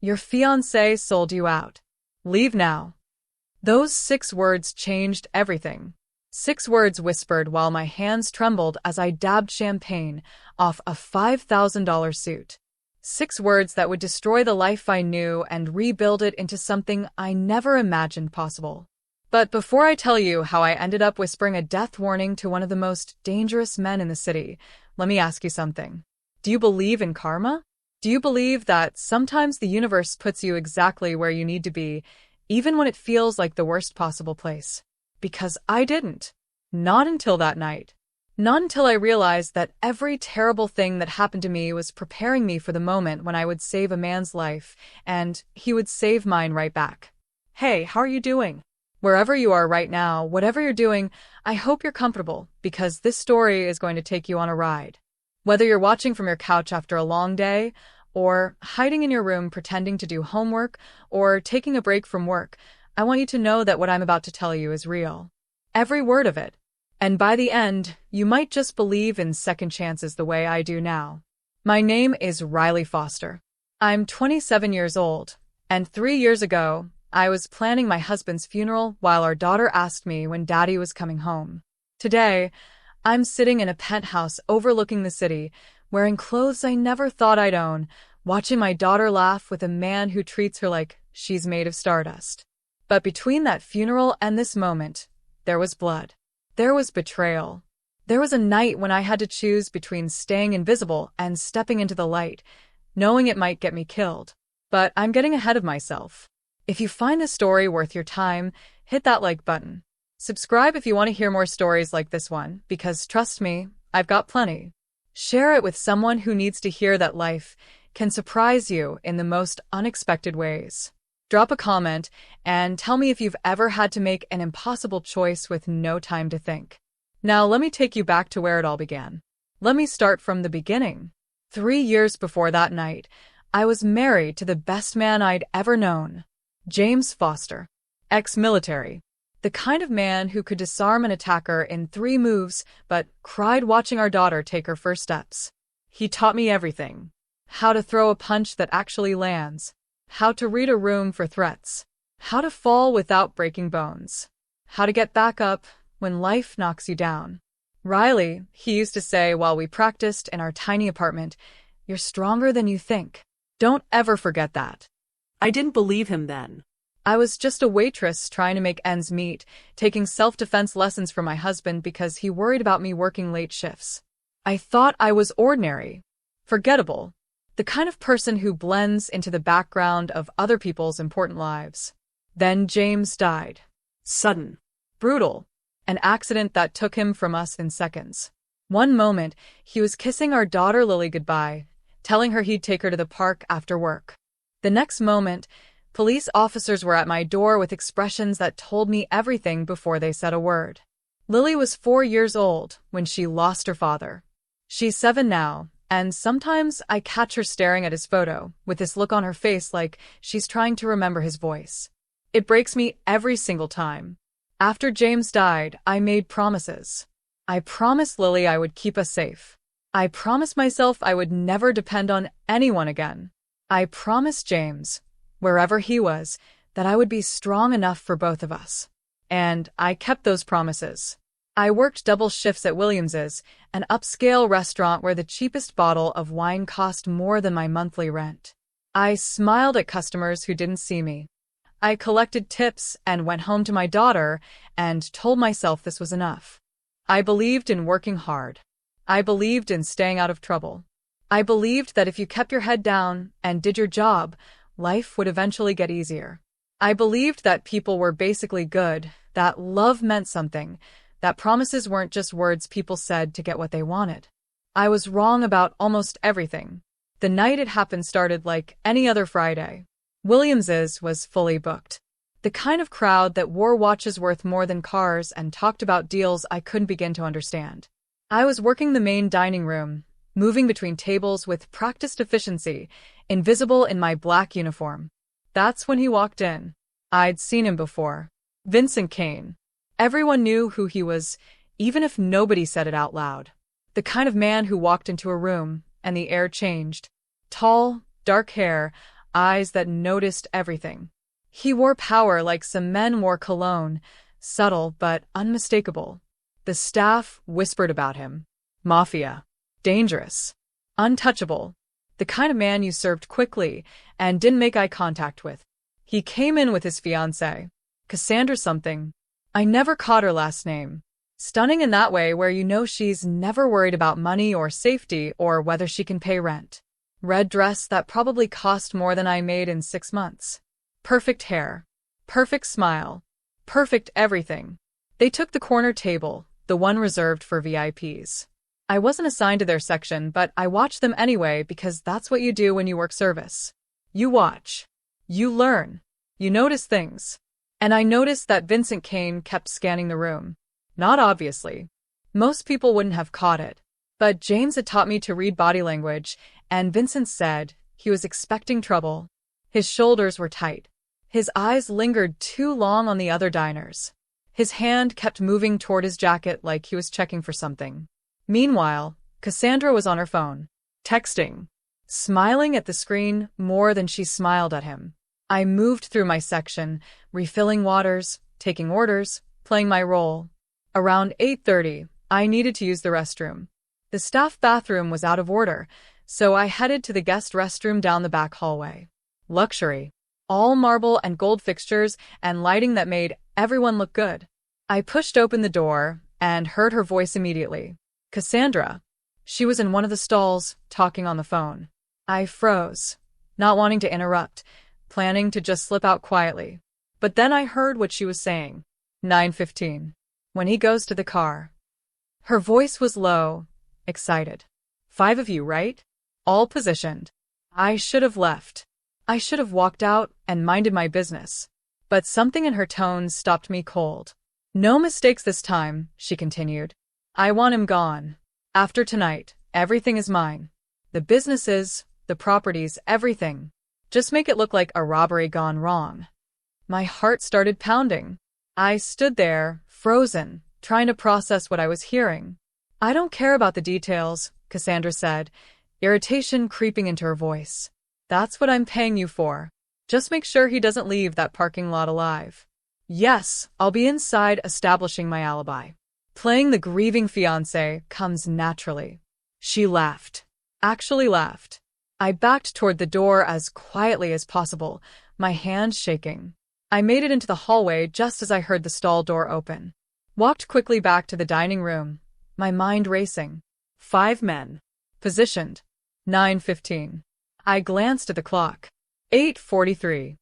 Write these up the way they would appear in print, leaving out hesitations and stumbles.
Your fiancé sold you out. Leave now. Those 6 words changed everything. 6 words whispered while my hands trembled as I dabbed champagne off a $5,000 suit. 6 words that would destroy the life I knew and rebuild it into something I never imagined possible. But before I tell you how I ended up whispering a death warning to one of the most dangerous men in the city, let me ask you something. Do you believe in karma? Do you believe that sometimes the universe puts you exactly where you need to be, even when it feels like the worst possible place? Because I didn't. Not until that night. Not until I realized that every terrible thing that happened to me was preparing me for the moment when I would save a man's life, and he would save mine right back. Hey, how are you doing? Wherever you are right now, whatever you're doing, I hope you're comfortable, because this story is going to take you on a ride. Whether you're watching from your couch after a long day, or hiding in your room pretending to do homework, or taking a break from work, I want you to know that what I'm about to tell you is real. Every word of it. And by the end, you might just believe in second chances the way I do now. My name is Riley Foster. I'm 27 years old, and 3 years ago, I was planning my husband's funeral while our daughter asked me when Daddy was coming home. Today, I'm sitting in a penthouse overlooking the city, wearing clothes I never thought I'd own, watching my daughter laugh with a man who treats her like she's made of stardust. But between that funeral and this moment, there was blood. There was betrayal. There was a night when I had to choose between staying invisible and stepping into the light, knowing it might get me killed. But I'm getting ahead of myself. If you find this story worth your time, hit that like button. Subscribe if you want to hear more stories like this one, because trust me, I've got plenty. Share it with someone who needs to hear that life can surprise you in the most unexpected ways. Drop a comment and tell me if you've ever had to make an impossible choice with no time to think. Now let me take you back to where it all began. Let me start from the beginning. 3 years before that night, I was married to the best man I'd ever known. James Foster. Ex-military. The kind of man who could disarm an attacker in 3 moves, but cried watching our daughter take her first steps. He taught me everything. How to throw a punch that actually lands. How to read a room for threats. How to fall without breaking bones. How to get back up when life knocks you down. Riley, he used to say while we practiced in our tiny apartment, "You're stronger than you think." Don't ever forget that. I didn't believe him then. I was just a waitress trying to make ends meet, taking self-defense lessons from my husband because he worried about me working late shifts. I thought I was ordinary. Forgettable. The kind of person who blends into the background of other people's important lives. Then James died. Sudden. Brutal. An accident that took him from us in seconds. One moment, he was kissing our daughter Lily goodbye, telling her he'd take her to the park after work. The next moment, police officers were at my door with expressions that told me everything before they said a word. Lily was 4 years old when she lost her father. She's 7 now. And sometimes I catch her staring at his photo, with this look on her face like she's trying to remember his voice. It breaks me every single time. After James died, I made promises. I promised Lily I would keep us safe. I promised myself I would never depend on anyone again. I promised James, wherever he was, that I would be strong enough for both of us. And I kept those promises. I worked double shifts at Williams's, an upscale restaurant where the cheapest bottle of wine cost more than my monthly rent. I smiled at customers who didn't see me. I collected tips and went home to my daughter and told myself this was enough. I believed in working hard. I believed in staying out of trouble. I believed that if you kept your head down and did your job, life would eventually get easier. I believed that people were basically good, that love meant something, that promises weren't just words people said to get what they wanted. I was wrong about almost everything. The night it happened started like any other Friday. Williams's was fully booked. The kind of crowd that wore watches worth more than cars and talked about deals I couldn't begin to understand. I was working the main dining room, moving between tables with practiced efficiency, invisible in my black uniform. That's when he walked in. I'd seen him before. Vincent Kane. Everyone knew who he was, even if nobody said it out loud. The kind of man who walked into a room, and the air changed. Tall, dark hair, eyes that noticed everything. He wore power like some men wore cologne, subtle but unmistakable. The staff whispered about him. Mafia. Dangerous. Untouchable. The kind of man you served quickly and didn't make eye contact with. He came in with his fiancée. Cassandra something. I never caught her last name. Stunning in that way where you know she's never worried about money or safety or whether she can pay rent. Red dress that probably cost more than I made in 6 months. Perfect hair. Perfect smile. Perfect everything. They took the corner table, the one reserved for VIPs. I wasn't assigned to their section, but I watched them anyway because that's what you do when you work service. You watch. You learn. You notice things. And I noticed that Vincent Kane kept scanning the room. Not obviously. Most people wouldn't have caught it. But James had taught me to read body language, and Vincent said he was expecting trouble. His shoulders were tight. His eyes lingered too long on the other diners. His hand kept moving toward his jacket like he was checking for something. Meanwhile, Cassandra was on her phone, texting, smiling at the screen more than she smiled at him. I moved through my section, refilling waters, taking orders, playing my role. Around 8:30, I needed to use the restroom. The staff bathroom was out of order, so I headed to the guest restroom down the back hallway. Luxury. All marble and gold fixtures and lighting that made everyone look good. I pushed open the door and heard her voice immediately. Cassandra. She was in one of the stalls, talking on the phone. I froze, not wanting to interrupt, planning to just slip out quietly. But then I heard what she was saying. 9:15. When he goes to the car. Her voice was low, excited. 5 of you, right? All positioned. I should have left. I should have walked out and minded my business. But something in her tone stopped me cold. No mistakes this time, she continued. I want him gone. After tonight, everything is mine. The businesses, the properties, everything. Just make it look like a robbery gone wrong. My heart started pounding. I stood there, frozen, trying to process what I was hearing. I don't care about the details, Cassandra said, irritation creeping into her voice. That's what I'm paying you for. Just make sure he doesn't leave that parking lot alive. Yes, I'll be inside establishing my alibi. Playing the grieving fiancé comes naturally. She laughed. Actually laughed. I backed toward the door as quietly as possible, my hands shaking. I made it into the hallway just as I heard the stall door open. Walked quickly back to the dining room, my mind racing. 5 men. Positioned. 9:15. I glanced at the clock. 8:43.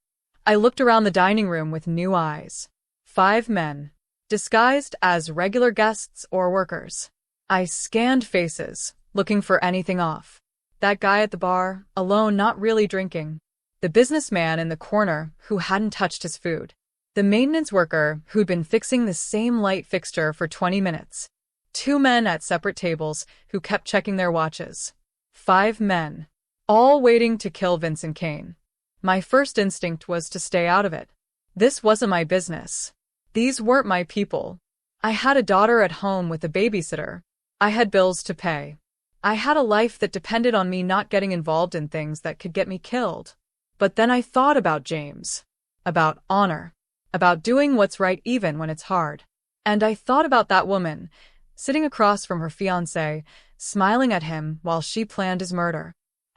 I looked around the dining room with new eyes. 5 men. Disguised as regular guests or workers. I scanned faces, looking for anything off. That guy at the bar, alone, not really drinking. The businessman in the corner who hadn't touched his food. The maintenance worker who'd been fixing the same light fixture for 20 minutes. 2 men at separate tables who kept checking their watches. 5 men. All waiting to kill Vincent Kane. My first instinct was to stay out of it. This wasn't my business. These weren't my people. I had a daughter at home with a babysitter. I had bills to pay. I had a life that depended on me not getting involved in things that could get me killed. But then I thought about James. About honor. About doing what's right even when it's hard. And I thought about that woman, sitting across from her fiancé, smiling at him while she planned his murder.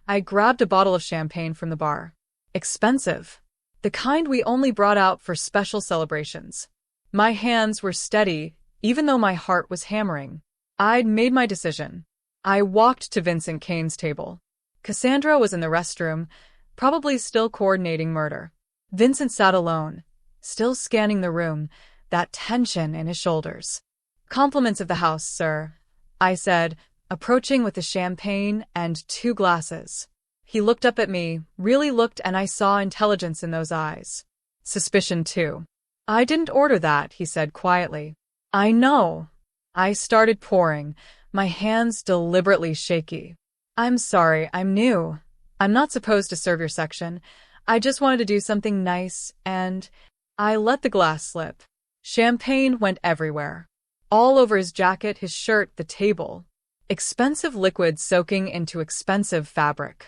I grabbed a bottle of champagne from the bar. Expensive. The kind we only brought out for special celebrations. My hands were steady, even though my heart was hammering. I'd made my decision. I walked to Vincent Kane's table. Cassandra was in the restroom, probably still coordinating murder. Vincent sat alone, still scanning the room, that tension in his shoulders. Compliments of the house, sir, I said, approaching with the champagne and 2 glasses. He looked up at me, really looked, and I saw intelligence in those eyes. Suspicion too. I didn't order that, he said quietly. I know. I started pouring, my hands deliberately shaky. I'm sorry, I'm new. I'm not supposed to serve your section. I just wanted to do something nice, and I let the glass slip. Champagne went everywhere. All over his jacket, his shirt, the table. Expensive liquid soaking into expensive fabric.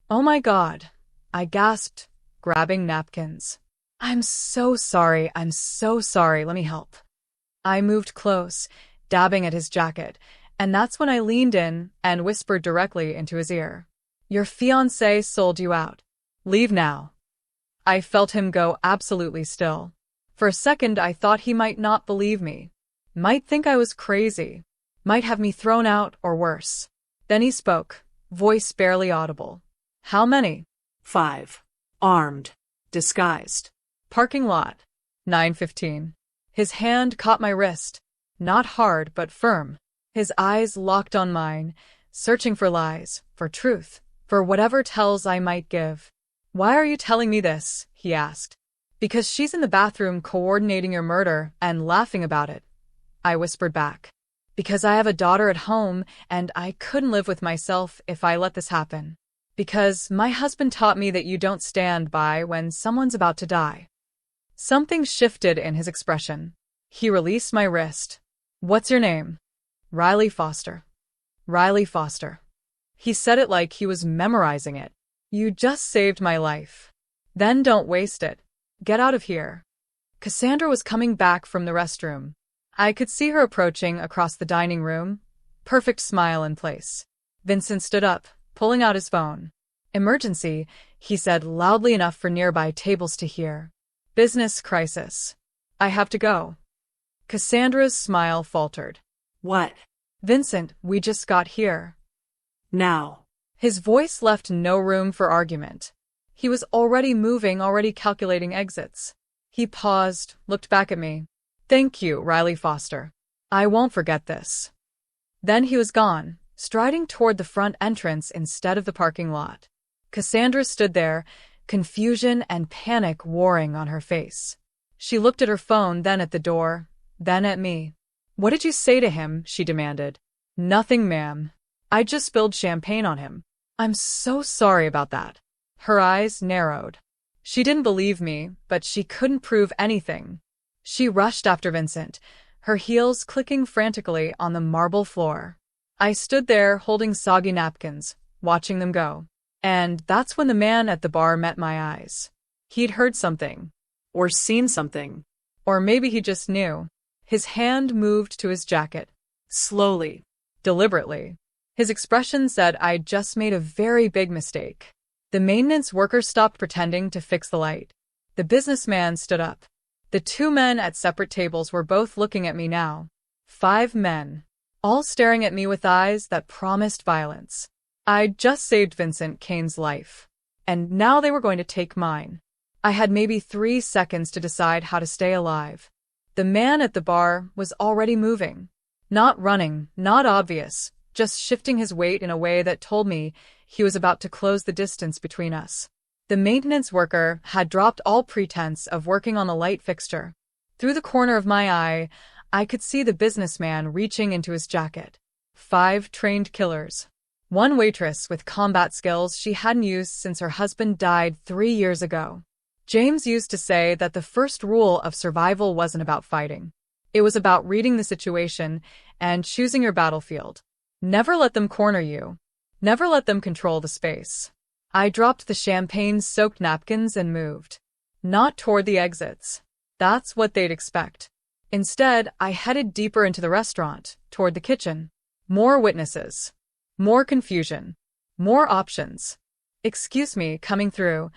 Oh my God. I gasped, grabbing napkins. I'm so sorry, let me help. I moved close, dabbing at his jacket, and that's when I leaned in and whispered directly into his ear. Your fiancé sold you out. Leave now. I felt him go absolutely still. For a second I thought he might not believe me. Might think I was crazy. Might have me thrown out or worse. Then he spoke, voice barely audible. How many? 5. Armed. Disguised. Parking lot. 9:15. His hand caught my wrist. Not hard, but firm. His eyes locked on mine, searching for lies, for truth, for whatever tells I might give. Why are you telling me this? He asked. Because she's in the bathroom coordinating your murder and laughing about it. I whispered back. Because I have a daughter at home and I couldn't live with myself if I let this happen. Because my husband taught me that you don't stand by when someone's about to die. Something shifted in his expression. He released my wrist. What's your name? Riley Foster. Riley Foster. He said it like he was memorizing it. You just saved my life. Then don't waste it. Get out of here. Cassandra was coming back from the restroom. I could see her approaching across the dining room, perfect smile in place. Vincent stood up, pulling out his phone. Emergency, he said loudly enough for nearby tables to hear. Business crisis. I have to go. Cassandra's smile faltered. What? Vincent, we just got here. Now. His voice left no room for argument. He was already moving, already calculating exits. He paused, looked back at me. Thank you, Riley Foster. I won't forget this. Then he was gone, striding toward the front entrance instead of the parking lot. Cassandra stood there, confusion and panic warring on her face. She looked at her phone, then at the door, then at me. What did you say to him? She demanded. Nothing, ma'am. I just spilled champagne on him. I'm so sorry about that. Her eyes narrowed. She didn't believe me, but she couldn't prove anything. She rushed after Vincent, her heels clicking frantically on the marble floor. I stood there holding soggy napkins, watching them go. And that's when the man at the bar met my eyes. He'd heard something. Or seen something. Or maybe he just knew. His hand moved to his jacket. Slowly. Deliberately. His expression said I'd just made a very big mistake. The maintenance worker stopped pretending to fix the light. The businessman stood up. The two men at separate tables were both looking at me now. 5 men. All staring at me with eyes that promised violence. I'd just saved Vincent Kane's life. And now they were going to take mine. I had maybe 3 seconds to decide how to stay alive. The man at the bar was already moving. Not running, not obvious, just shifting his weight in a way that told me he was about to close the distance between us. The maintenance worker had dropped all pretense of working on the light fixture. Through the corner of my eye, I could see the businessman reaching into his jacket. 5 trained killers. 1 waitress with combat skills she hadn't used since her husband died 3 years ago. James used to say that the first rule of survival wasn't about fighting. It was about reading the situation and choosing your battlefield. Never let them corner you. Never let them control the space. I dropped the champagne-soaked napkins and moved. Not toward the exits. That's what they'd expect. Instead, I headed deeper into the restaurant, toward the kitchen. More witnesses. More confusion. More options. Excuse me, coming through.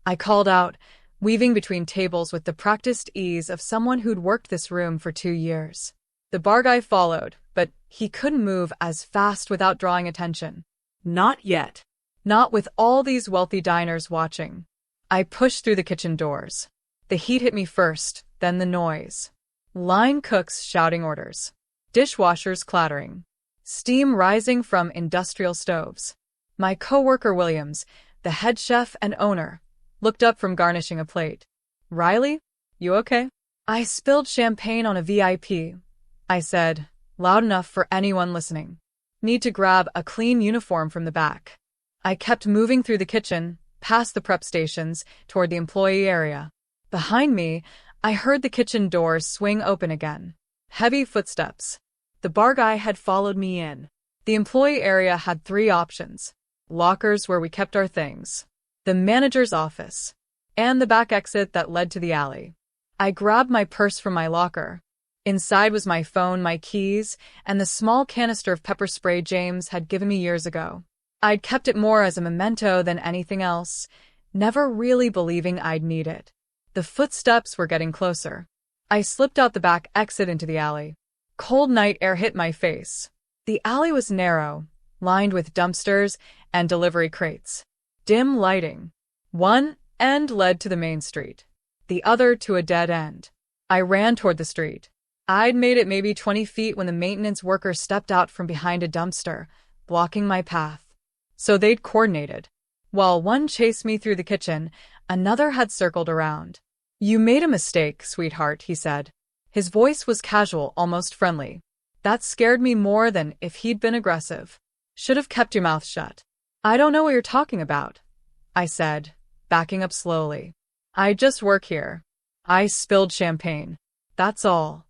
I called out, weaving between tables with the practiced ease of someone who'd worked this room for 2 years. The bar guy followed, but he couldn't move as fast without drawing attention. Not yet. Not with all these wealthy diners watching. I pushed through the kitchen doors. The heat hit me first, then the noise. Line cooks shouting orders. Dishwashers clattering. Steam rising from industrial stoves. My coworker Williams, the head chef and owner, looked up from garnishing a plate. Riley, you okay? I spilled champagne on a VIP, I said, loud enough for anyone listening. Need to grab a clean uniform from the back. I kept moving through the kitchen, past the prep stations, toward the employee area. Behind me, I heard the kitchen doors swing open again. Heavy footsteps. The bar guy had followed me in. The employee area had 3 options. Lockers where we kept our things. the manager's office, and the back exit that led to the alley. I grabbed my purse from my locker. Inside was my phone, my keys, and the small canister of pepper spray James had given me years ago. I'd kept it more as a memento than anything else, never really believing I'd need it. The footsteps were getting closer. I slipped out the back exit into the alley. Cold night air hit my face. The alley was narrow, lined with dumpsters and delivery crates. Dim lighting. One end led to the main street, the other to a dead end. I ran toward the street. I'd made it maybe 20 feet when the maintenance worker stepped out from behind a dumpster, blocking my path. So they'd coordinated. While one chased me through the kitchen, another had circled around. "You made a mistake, sweetheart," he said. His voice was casual, almost friendly. That scared me more than if he'd been aggressive. "Should have kept your mouth shut." "I don't know what you're talking about," I said, backing up slowly. "I just work here. I spilled champagne. That's all."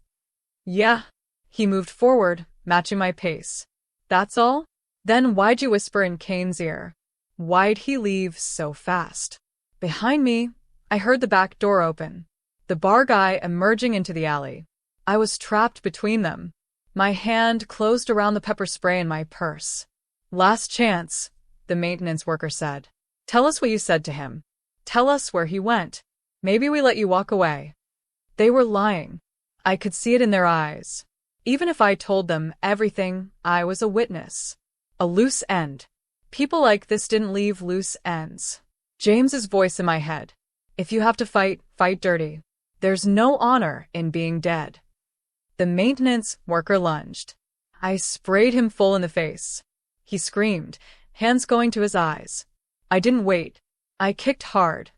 "Yeah." He moved forward, matching my pace. "That's all? Then why'd you whisper in Kane's ear? Why'd he leave so fast?" Behind me, I heard the back door open. The bar guy emerging into the alley. I was trapped between them. My hand closed around the pepper spray in my purse. "Last chance," the maintenance worker said. "Tell us what you said to him. Tell us where he went. Maybe we let you walk away." They were lying. I could see it in their eyes. Even if I told them everything, I was a witness. A loose end. People like this didn't leave loose ends. James's voice in my head. "If you have to fight, fight dirty. There's no honor in being dead." The maintenance worker lunged. I sprayed him full in the face. He screamed, hands going to his eyes. I didn't wait. I kicked hard,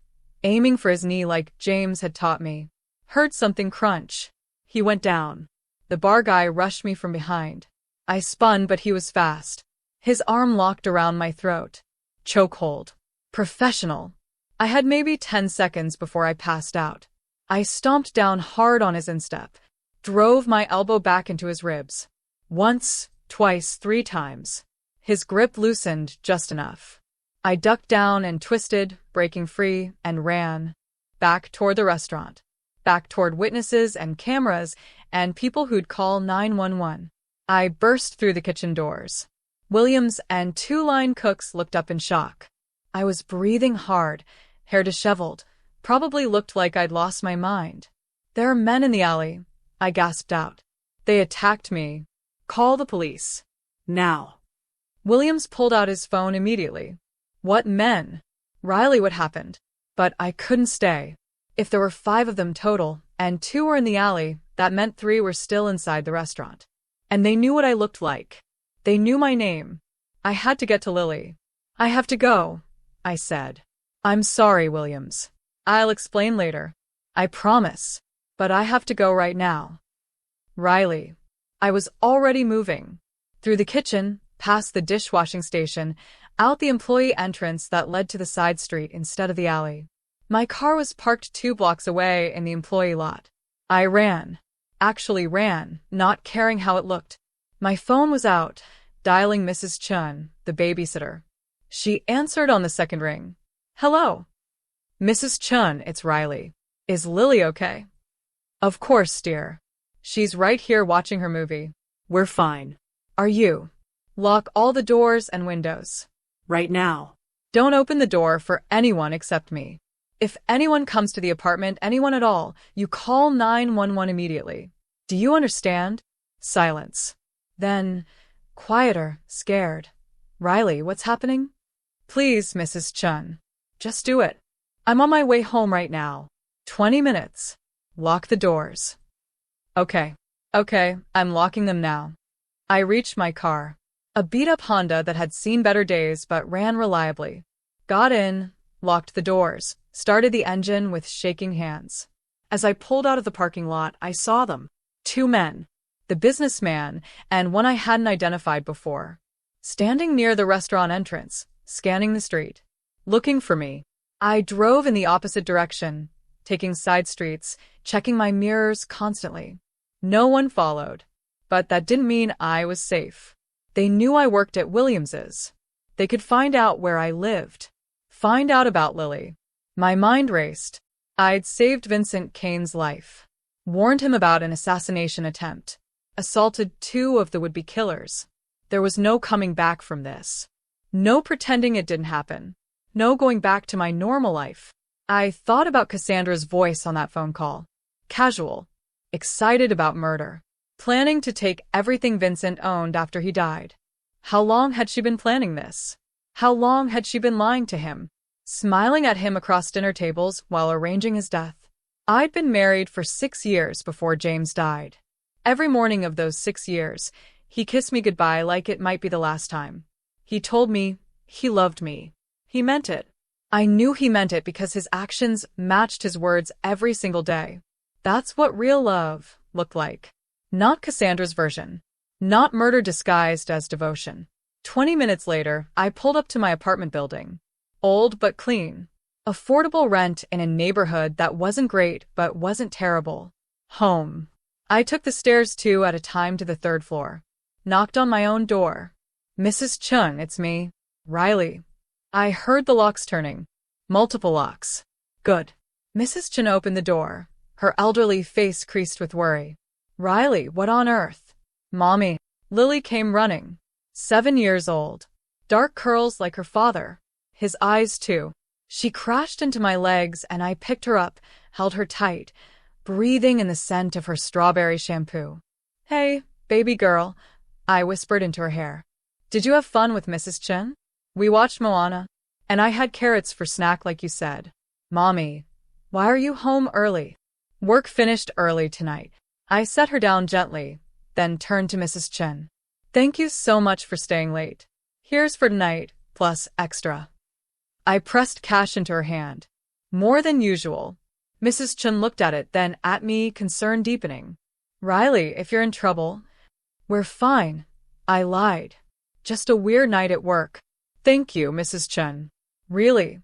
aiming for his knee like James had taught me. Heard something crunch. He went down. The bar guy rushed me from behind. I spun, but he was fast. His arm locked around my throat. Chokehold. Professional. I had maybe 10 seconds before I passed out. I stomped down hard on his instep, drove my elbow back into his ribs. Once, twice, 3 times. His grip loosened just enough. I ducked down and twisted, breaking free, and ran. Back toward the restaurant. Back toward witnesses and cameras and people who'd call 911. I burst through the kitchen doors. Williams and 2 line cooks looked up in shock. I was breathing hard, hair disheveled, probably looked like I'd lost my mind. "There are men in the alley," I gasped out. "They attacked me. Call the police. Now." Williams pulled out his phone immediately. "What men?" "Riley, what happened?" But I couldn't stay. If there were 5 of them total, and 2 were in the alley, that meant 3 were still inside the restaurant. And they knew what I looked like. They knew my name. I had to get to Lily. "I have to go," I said. "I'm sorry, Williams. I'll explain later. I promise. But I have to go right now." "Riley." I was already moving. Through the kitchen, past the dishwashing station, out the employee entrance that led to the side street instead of the alley. My car was parked 2 blocks away in the employee lot. I ran. Actually ran, not caring how it looked. My phone was out, dialing Mrs. Chun, the babysitter. She answered on the second ring. "Hello." "Mrs. Chun, it's Riley. Is Lily okay?" "Of course, dear. She's right here watching her movie. We're fine. Are you?" "Lock all the doors and windows. Right now. Don't open the door for anyone except me. If anyone comes to the apartment, anyone at all, you call 911 immediately. Do you understand?" Silence. Then, quieter, scared. "Riley, what's happening?" "Please, Mrs. Chun. Just do it. I'm on my way home right now. 20 minutes. Lock the doors." Okay, I'm locking them now." I reached my car. A beat-up Honda that had seen better days but ran reliably. Got in, locked the doors, started the engine with shaking hands. As I pulled out of the parking lot, I saw them. 2 men. The businessman and one I hadn't identified before. Standing near the restaurant entrance, scanning the street. Looking for me. I drove in the opposite direction, taking side streets, checking my mirrors constantly. No one followed. But that didn't mean I was safe. They knew I worked at Williams's. They could find out where I lived. Find out about Lily. My mind raced. I'd saved Vincent Kane's life. Warned him about an assassination attempt. Assaulted 2 of the would-be killers. There was no coming back from this. No pretending it didn't happen. No going back to my normal life. I thought about Cassandra's voice on that phone call. Casual. Excited about murder. Planning to take everything Vincent owned after he died. How long had she been planning this? How long had she been lying to him? Smiling at him across dinner tables while arranging his death. I'd been married for 6 years before James died. Every morning of those 6 years, he kissed me goodbye like it might be the last time. He told me he loved me. He meant it. I knew he meant it because his actions matched his words every single day. That's what real love looked like. Not Cassandra's version. Not murder disguised as devotion. 20 minutes later, I pulled up to my apartment building. Old but clean. Affordable rent in a neighborhood that wasn't great but wasn't terrible. Home. I took the stairs 2 at a time to the 3rd floor. Knocked on my own door. Mrs. Chun, it's me. Riley. I heard the locks turning. Multiple locks. Good. Mrs. Chun opened the door. Her elderly face creased with worry. Riley, what on earth? Mommy. Lily came running. 7 years old. Dark curls like her father. His eyes too. She crashed into my legs and I picked her up, held her tight, breathing in the scent of her strawberry shampoo. Hey, baby girl, I whispered into her hair. Did you have fun with Mrs. Chen? We watched Moana, and I had carrots for snack like you said. Mommy, why are you home early? Work finished early tonight. I set her down gently, then turned to Mrs. Chen. Thank you so much for staying late. Here's for tonight, plus extra. I pressed cash into her hand. More than usual. Mrs. Chen looked at it, then at me, concern deepening. Riley, if you're in trouble. We're fine. I lied. Just a weird night at work. Thank you, Mrs. Chen. Really?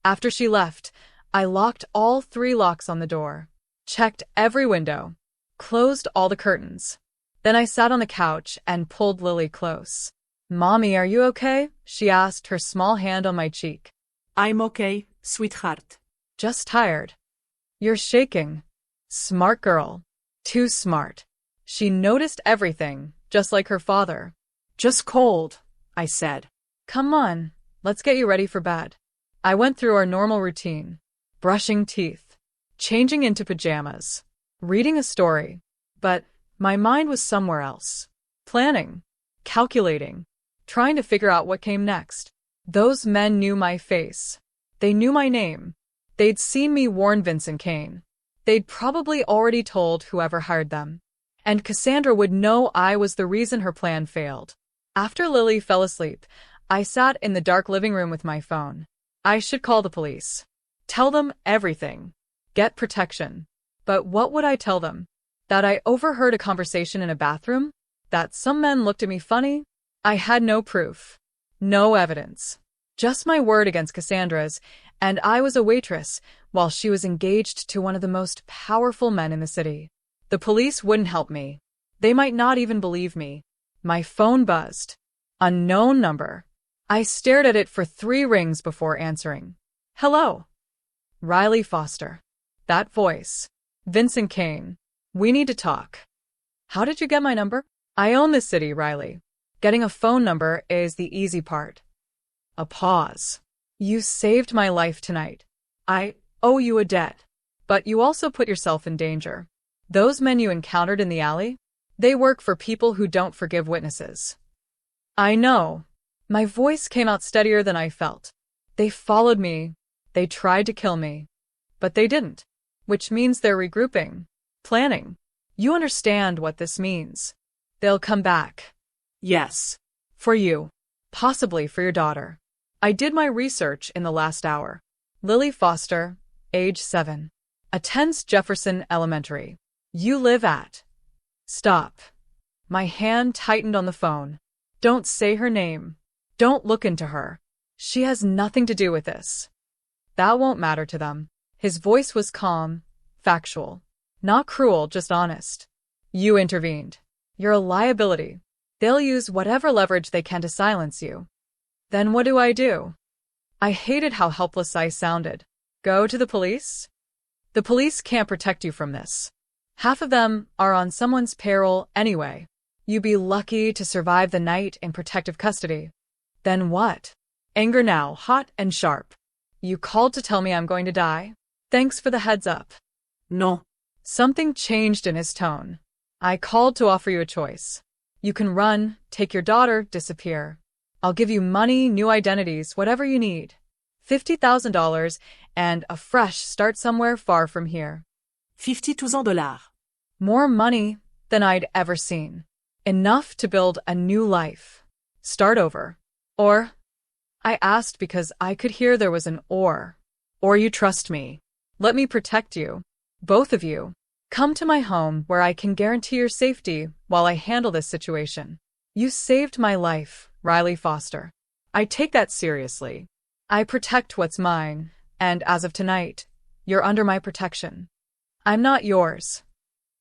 After she left, I locked all 3 locks on the door. Checked every window. Closed all the curtains. Then I sat on the couch and pulled Lily close. Mommy, are you okay? She asked, her small hand on my cheek. I'm okay, sweetheart. Just tired. You're shaking. Smart girl. Too smart. She noticed everything, just like her father. Just cold, I said. Come on, let's get you ready for bed. I went through our normal routine. Brushing teeth. Changing into pajamas. Reading a story. But my mind was somewhere else. Planning. Calculating. Trying to figure out what came next. Those men knew my face. They knew my name. They'd seen me warn Vincent Kane. They'd probably already told whoever hired them. And Cassandra would know I was the reason her plan failed. After Lily fell asleep, I sat in the dark living room with my phone. I should call the police. Tell them everything. Get protection. But what would I tell them? That I overheard a conversation in a bathroom? That some men looked at me funny? I had no proof. No evidence. Just my word against Cassandra's, and I was a waitress while she was engaged to one of the most powerful men in the city. The police wouldn't help me. They might not even believe me. My phone buzzed. Unknown number. I stared at it for 3 rings before answering. Hello. Riley Foster. That voice. Vincent Kane. We need to talk. How did you get my number? I own this city, Riley. Getting a phone number is the easy part. A pause. You saved my life tonight. I owe you a debt. But you also put yourself in danger. Those men you encountered in the alley? They work for people who don't forgive witnesses. I know. My voice came out steadier than I felt. They followed me. They tried to kill me. But they didn't. Which means they're regrouping. Planning. You understand what this means. They'll come back. Yes. For you. Possibly for your daughter. I did my research in the last hour. Lily Foster, age 7. Attends Jefferson Elementary. You live at. Stop. My hand tightened on the phone. Don't say her name. Don't look into her. She has nothing to do with this. That won't matter to them. His voice was calm, factual. Not cruel, just honest. You intervened. You're a liability. They'll use whatever leverage they can to silence you. Then what do? I hated how helpless I sounded. Go to the police? The police can't protect you from this. Half of them are on someone's payroll anyway. You'd be lucky to survive the night in protective custody. Then what? Anger now, hot and sharp. You called to tell me I'm going to die? Thanks for the heads up. No. Something changed in his tone. I called to offer you a choice. You can run, take your daughter, disappear. I'll give you money, new identities, whatever you need. $50,000 and a fresh start somewhere far from here. $50,000. More money than I'd ever seen. Enough to build a new life. Start over. Or, I asked because I could hear there was an or. Or you trust me. Let me protect you. Both of you. Come to my home where I can guarantee your safety while I handle this situation. You saved my life, Riley Foster. I take that seriously. I protect what's mine, and as of tonight, you're under my protection. I'm not yours.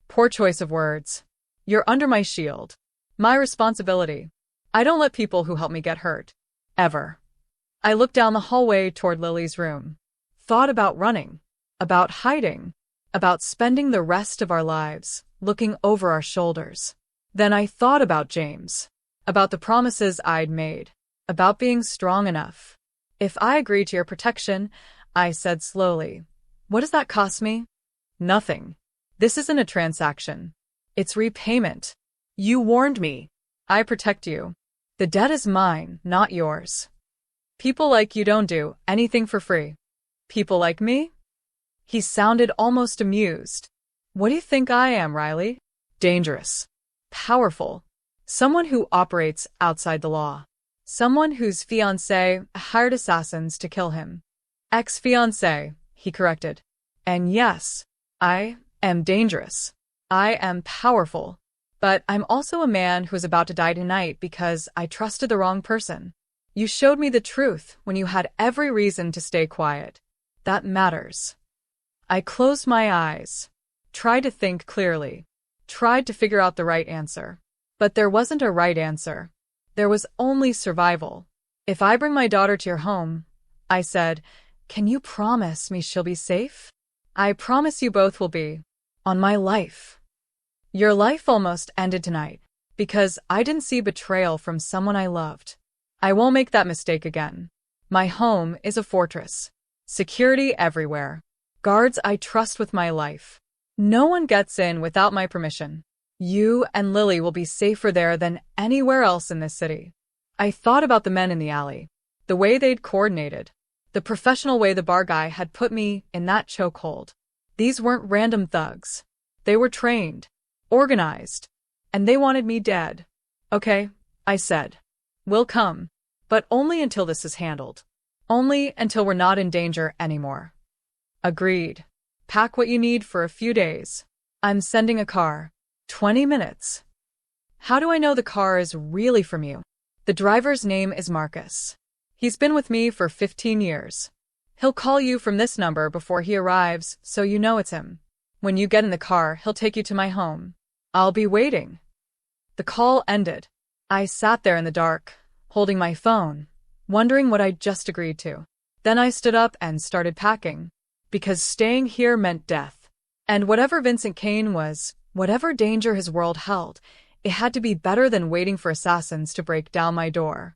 Poor choice of words. You're under my shield. My responsibility. I don't let people who help me get hurt. Ever. I looked down the hallway toward Lily's room. Thought about running. About hiding. About spending the rest of our lives looking over our shoulders. Then I thought about James. About the promises I'd made. About being strong enough. If I agree to your protection, I said slowly, what does that cost me? Nothing. This isn't a transaction. It's repayment. You warned me. I protect you. The debt is mine, not yours. People like you don't do anything for free. People like me? He sounded almost amused. What do you think I am, Riley? Dangerous. Powerful. Someone who operates outside the law. Someone whose fiancée hired assassins to kill him. Ex-fiancée, he corrected. And yes, I am dangerous. I am powerful. But I'm also a man who is about to die tonight because I trusted the wrong person. You showed me the truth when you had every reason to stay quiet. That matters. I closed my eyes. Tried to think clearly. Tried to figure out the right answer. But there wasn't a right answer. There was only survival. If I bring my daughter to your home, I said, can you promise me she'll be safe? I promise you both will be. On my life. Your life almost ended tonight because I didn't see betrayal from someone I loved. I won't make that mistake again. My home is a fortress. Security everywhere. Guards I trust with my life. No one gets in without my permission. You and Lily will be safer there than anywhere else in this city. I thought about the men in the alley. The way they'd coordinated. The professional way the bar guy had put me in that chokehold. These weren't random thugs. They were trained. Organized. And they wanted me dead. Okay, I said. We'll come. But only until this is handled. Only until we're not in danger anymore. Agreed. Pack what you need for a few days. I'm sending a car. 20 minutes. How do I know the car is really from you? The driver's name is Marcus. He's been with me for 15 years. He'll call you from this number before he arrives, so you know it's him. When you get in the car, he'll take you to my home. I'll be waiting. The call ended. I sat there in the dark, holding my phone, wondering what I'd just agreed to. Then I stood up and started packing, because staying here meant death. And whatever Vincent Kane was, whatever danger his world held, it had to be better than waiting for assassins to break down my door.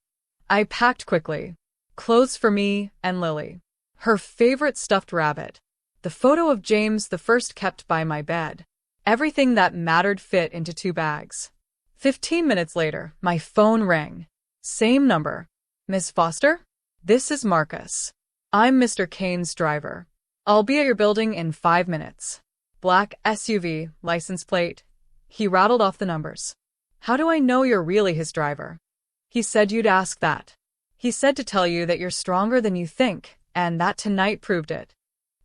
I packed quickly. Clothes for me and Lily. Her favorite stuffed rabbit. The photo of James the first kept by my bed. Everything that mattered fit into 2 bags. 15 minutes later, my phone rang. Same number. Miss Foster? This is Marcus. I'm Mr. Kane's driver. I'll be at your building in 5 minutes. Black SUV, license plate. He rattled off the numbers. How do I know you're really his driver? He said you'd ask that. He said to tell you that you're stronger than you think, and that tonight proved it.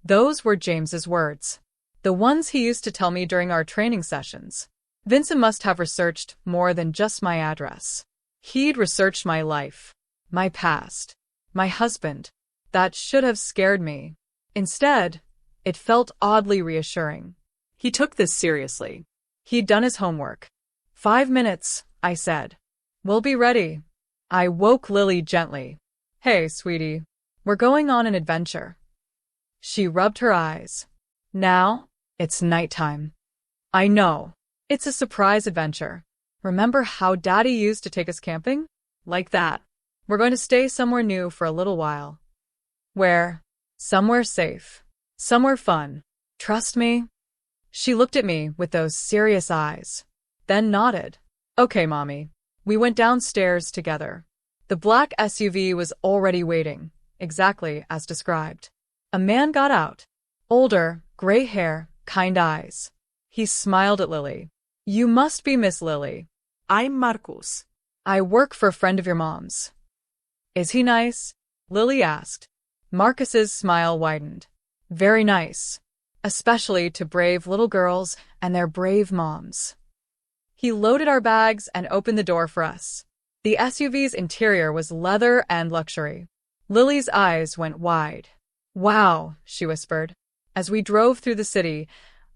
Those were James's words. The ones he used to tell me during our training sessions. Vincent must have researched more than just my address. He'd researched my life, my past, my husband. That should have scared me. Instead, it felt oddly reassuring. He took this seriously. He'd done his homework. 5 minutes, I said. We'll be ready. I woke Lily gently. Hey, sweetie. We're going on an adventure. She rubbed her eyes. Now, it's nighttime. I know. It's a surprise adventure. Remember how Daddy used to take us camping? Like that. We're going to stay somewhere new for a little while. Where? Somewhere safe. Somewhere fun. Trust me? She looked at me with those serious eyes, then nodded. Okay, Mommy. We went downstairs together. The black SUV was already waiting, exactly as described. A man got out. Older, gray hair, kind eyes. He smiled at Lily. You must be Miss Lily. I'm Marcus. I work for a friend of your mom's. Is he nice? Lily asked. Marcus's smile widened. Very nice. Especially to brave little girls and their brave moms. He loaded our bags and opened the door for us. The SUV's interior was leather and luxury. Lily's eyes went wide. Wow, she whispered. As we drove through the city,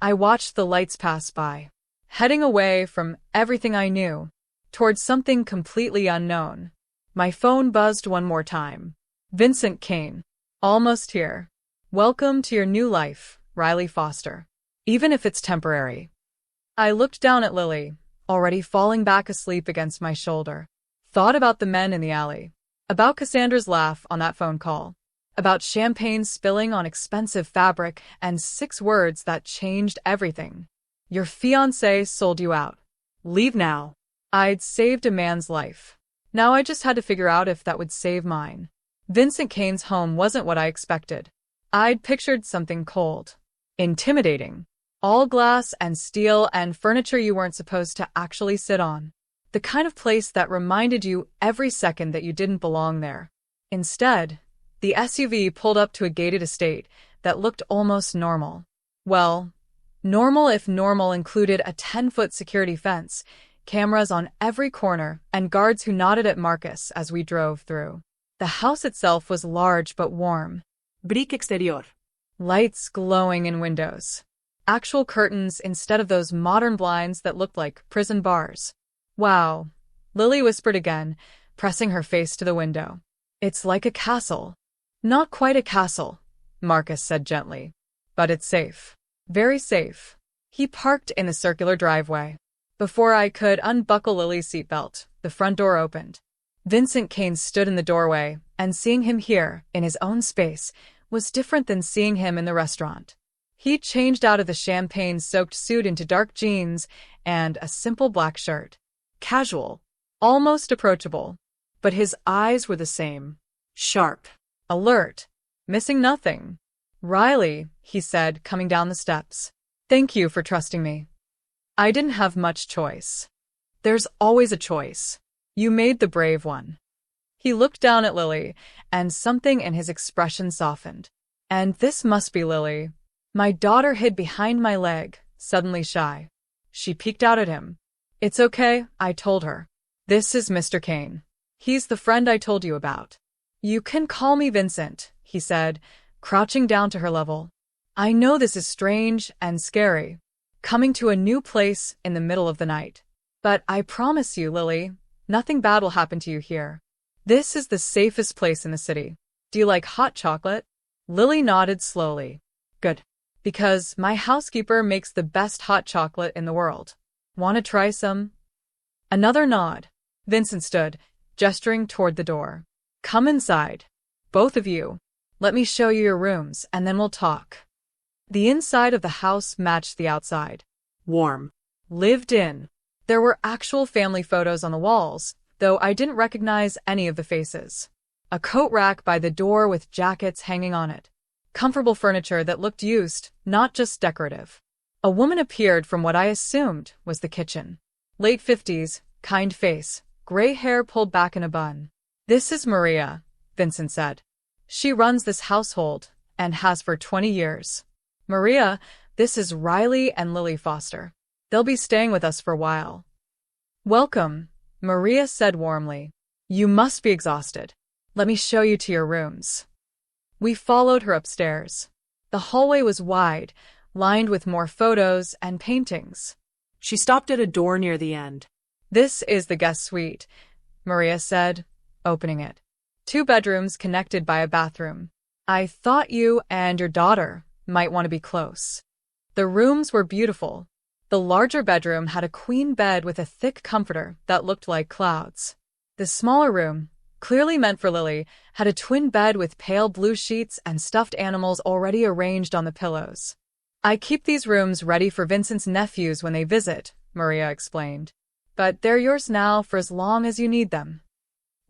I watched the lights pass by, heading away from everything I knew, towards something completely unknown. My phone buzzed one more time. Vincent Kane. Almost here. Welcome to your new life, Riley Foster. Even if it's temporary. I looked down at Lily, already falling back asleep against my shoulder. Thought about the men in the alley. About Cassandra's laugh on that phone call. About champagne spilling on expensive fabric and 6 words that changed everything. Your fiancé sold you out. Leave now. I'd saved a man's life. Now I just had to figure out if that would save mine. Vincent Kane's home wasn't what I expected. I'd pictured something cold. Intimidating. All glass and steel and furniture you weren't supposed to actually sit on. The kind of place that reminded you every second that you didn't belong there. Instead, the SUV pulled up to a gated estate that looked almost normal. Well, normal if normal included a 10-foot security fence, cameras on every corner, and guards who nodded at Marcus as we drove through. The house itself was large but warm. Brick exterior. Lights glowing in windows. Actual curtains instead of those modern blinds that looked like prison bars. Wow, Lily whispered again, pressing her face to the window. It's like a castle. Not quite a castle, Marcus said gently. But it's safe. Very safe. He parked in the circular driveway. Before I could unbuckle Lily's seatbelt, the front door opened. Vincent Kane stood in the doorway, and seeing him here, in his own space, was different than seeing him in the restaurant. He changed out of the champagne-soaked suit into dark jeans and a simple black shirt. Casual. Almost approachable. But his eyes were the same. Sharp. Alert. Missing nothing. Riley, he said, coming down the steps. Thank you for trusting me. I didn't have much choice. There's always a choice. You made the brave one. He looked down at Lily, and something in his expression softened. And this must be Lily. My daughter hid behind my leg, suddenly shy. She peeked out at him. It's okay, I told her. This is Mr. Kane. He's the friend I told you about. You can call me Vincent, he said, crouching down to her level. I know this is strange and scary, coming to a new place in the middle of the night. But I promise you, Lily, nothing bad will happen to you here. This is the safest place in the city. Do you like hot chocolate? Lily nodded slowly. Good. Because my housekeeper makes the best hot chocolate in the world. Want to try some? Another nod. Vincent stood, gesturing toward the door. Come inside. Both of you. Let me show you your rooms, and then we'll talk. The inside of the house matched the outside. Warm. Lived in. There were actual family photos on the walls, though I didn't recognize any of the faces. A coat rack by the door with jackets hanging on it. Comfortable furniture that looked used, not just decorative. A woman appeared from what I assumed was the kitchen. Late 50s, kind face, gray hair pulled back in a bun. This is Maria, Vincent said. She runs this household, and has for 20 years. Maria, this is Riley and Lily Foster. They'll be staying with us for a while. Welcome, Maria said warmly. You must be exhausted. Let me show you to your rooms. We followed her upstairs. The hallway was wide, lined with more photos and paintings. She stopped at a door near the end. This is the guest suite, Maria said, opening it. 2 bedrooms connected by a bathroom. I thought you and your daughter might want to be close. The rooms were beautiful. The larger bedroom had a queen bed with a thick comforter that looked like clouds. The smaller room, clearly meant for Lily, had a twin bed with pale blue sheets and stuffed animals already arranged on the pillows. I keep these rooms ready for Vincent's nephews when they visit, Maria explained. But they're yours now for as long as you need them.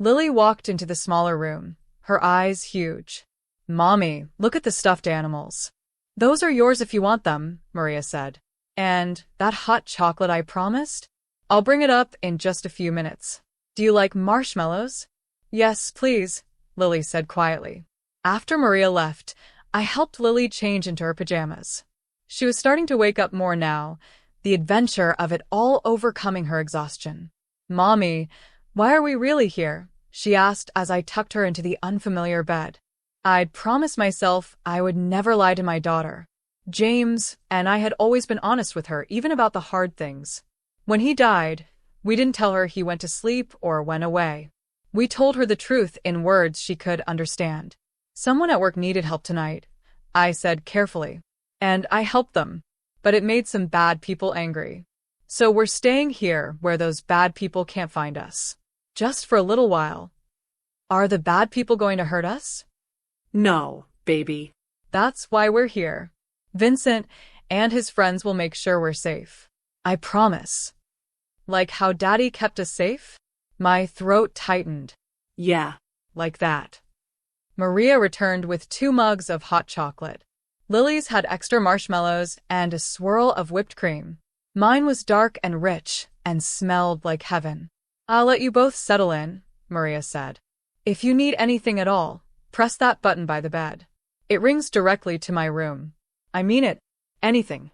Lily walked into the smaller room, her eyes huge. Mommy, look at the stuffed animals. Those are yours if you want them, Maria said. And that hot chocolate I promised? I'll bring it up in just a few minutes. Do you like marshmallows? Yes, please, Lily said quietly. After Maria left, I helped Lily change into her pajamas. She was starting to wake up more now, the adventure of it all overcoming her exhaustion. Mommy, why are we really here? She asked as I tucked her into the unfamiliar bed. I'd promised myself I would never lie to my daughter. James and I had always been honest with her, even about the hard things. When he died, we didn't tell her he went to sleep or went away. We told her the truth in words she could understand. Someone at work needed help tonight, I said carefully. And I helped them. But it made some bad people angry. So we're staying here where those bad people can't find us. Just for a little while. Are the bad people going to hurt us? No, baby. That's why we're here. Vincent and his friends will make sure we're safe. I promise. Like how Daddy kept us safe? My throat tightened. Yeah. Like that. Maria returned with 2 mugs of hot chocolate. Lily's had extra marshmallows and a swirl of whipped cream. Mine was dark and rich and smelled like heaven. I'll let you both settle in, Maria said. If you need anything at all, press that button by the bed. It rings directly to my room. I mean it. Anything.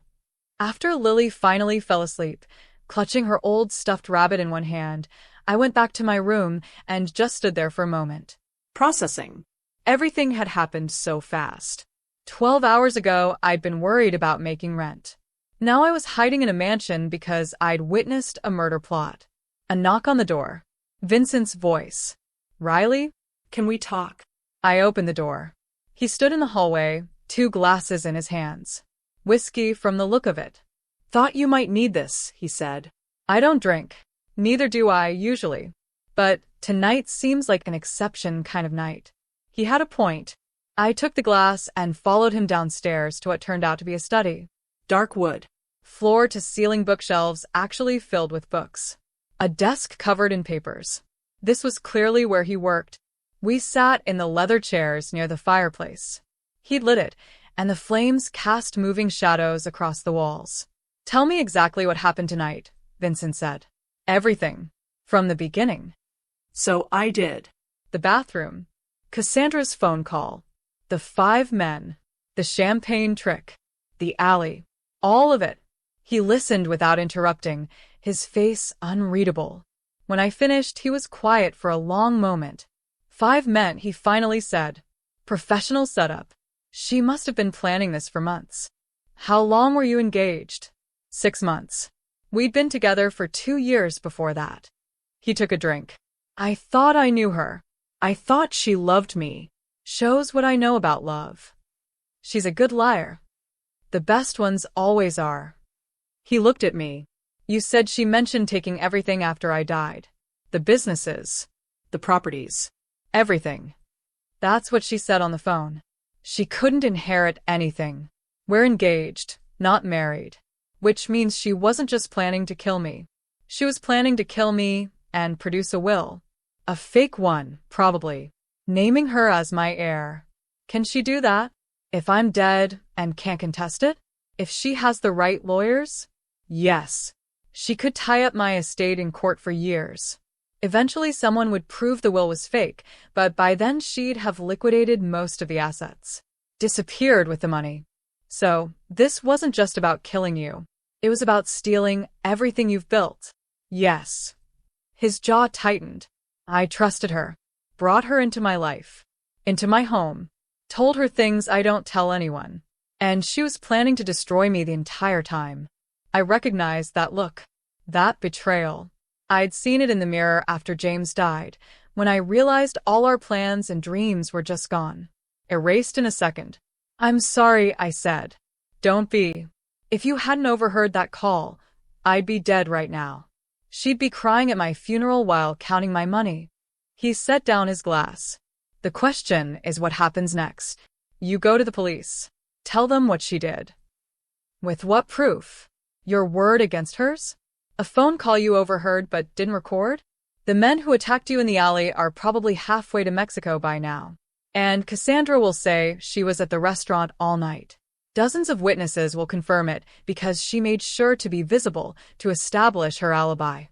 After Lily finally fell asleep, clutching her old stuffed rabbit in one hand, I went back to my room and just stood there for a moment. Processing. Everything had happened so fast. 12 hours ago, I'd been worried about making rent. Now I was hiding in a mansion because I'd witnessed a murder plot. A knock on the door. Vincent's voice. Riley? Can we talk? I opened the door. He stood in the hallway, 2 glasses in his hands. Whiskey from the look of it. Thought you might need this, he said. I don't drink. Neither do I, usually. But tonight seems like an exception kind of night. He had a point. I took the glass and followed him downstairs to what turned out to be a study. Dark wood. Floor-to-ceiling bookshelves actually filled with books. A desk covered in papers. This was clearly where he worked. We sat in the leather chairs near the fireplace. He'd lit it, and the flames cast moving shadows across the walls. Tell me exactly what happened tonight, Vincent said. Everything. From the beginning. So I did. The bathroom. Cassandra's phone call. The 5 men. The champagne trick. The alley. All of it. He listened without interrupting, his face unreadable. When I finished, he was quiet for a long moment. 5 men, he finally said. Professional setup. She must have been planning this for months. How long were you engaged? 6 months. We'd been together for 2 years before that. He took a drink. I thought I knew her. I thought she loved me. Shows what I know about love. She's a good liar. The best ones always are. He looked at me. You said she mentioned taking everything after I died. The businesses. The properties. Everything. That's what she said on the phone. She couldn't inherit anything. We're engaged, not married. Which means she wasn't just planning to kill me. She was planning to kill me and produce a will. A fake one, probably. Naming her as my heir. Can she do that? If I'm dead and can't contest it? If she has the right lawyers? Yes. She could tie up my estate in court for years. Eventually someone would prove the will was fake, but by then she'd have liquidated most of the assets. Disappeared with the money. So, this wasn't just about killing you. It was about stealing everything you've built. Yes. His jaw tightened. I trusted her. Brought her into my life. Into my home. Told her things I don't tell anyone. And she was planning to destroy me the entire time. I recognized that look. That betrayal. I'd seen it in the mirror after James died, when I realized all our plans and dreams were just gone, erased in a second. "I'm sorry," I said. "Don't be. If you hadn't overheard that call, I'd be dead right now. She'd be crying at my funeral while counting my money." He set down his glass. "The question is what happens next. You go to the police. Tell them what she did." "With what proof? Your word against hers? A phone call you overheard but didn't record? The men who attacked you in the alley are probably halfway to Mexico by now. And Cassandra will say she was at the restaurant all night. Dozens of witnesses will confirm it because she made sure to be visible to establish her alibi."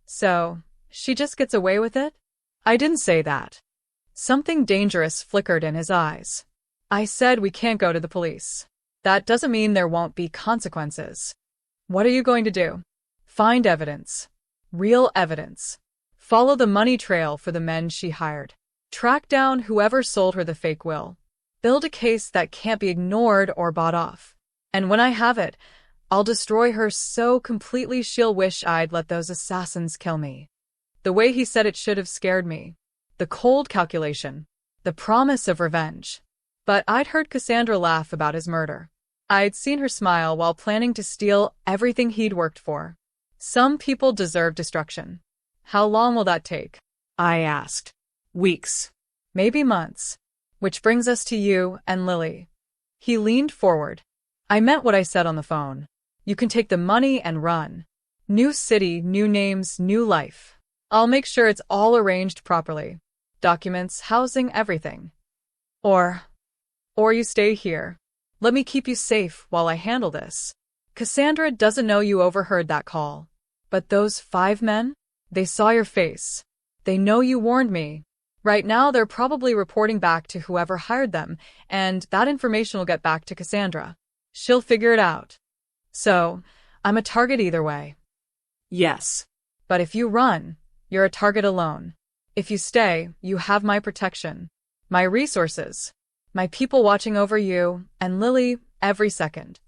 "So, she just gets away with it?" I didn't say that. Something dangerous flickered in his eyes. "I said we can't go to the police. That doesn't mean there won't be consequences." "What are you going to do?" "Find evidence. Real evidence. Follow the money trail for the men she hired. Track down whoever sold her the fake will. Build a case that can't be ignored or bought off. And when I have it, I'll destroy her so completely she'll wish I'd let those assassins kill me." The way he said it should have scared me. The cold calculation. The promise of revenge. But I'd heard Cassandra laugh about his murder. I'd seen her smile while planning to steal everything he'd worked for. Some people deserve destruction. "How long will that take?" I asked. Weeks. "Maybe months. Which brings us to you and Lily." He leaned forward. "I meant what I said on the phone. You can take the money and run. New city, new names, new life. I'll make sure it's all arranged properly. Documents, housing, everything. Or you stay here. Let me keep you safe while I handle this. Cassandra doesn't know you overheard that call. But those 5 men? They saw your face. They know you warned me. Right now they're probably reporting back to whoever hired them, and that information will get back to Cassandra. She'll figure it out. So, I'm a target either way." Yes. "But if you run, you're a target alone. If you stay, you have my protection, my resources, my people watching over you, and Lily every second."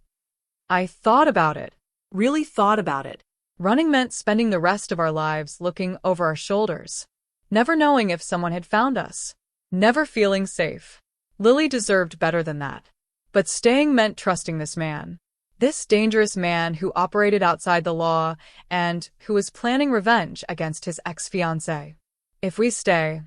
I thought about it. Really thought about it. Running meant spending the rest of our lives looking over our shoulders, never knowing if someone had found us, never feeling safe. Lily deserved better than that. But staying meant trusting this man. This dangerous man who operated outside the law and who was planning revenge against his ex-fiancée. "If we stay,"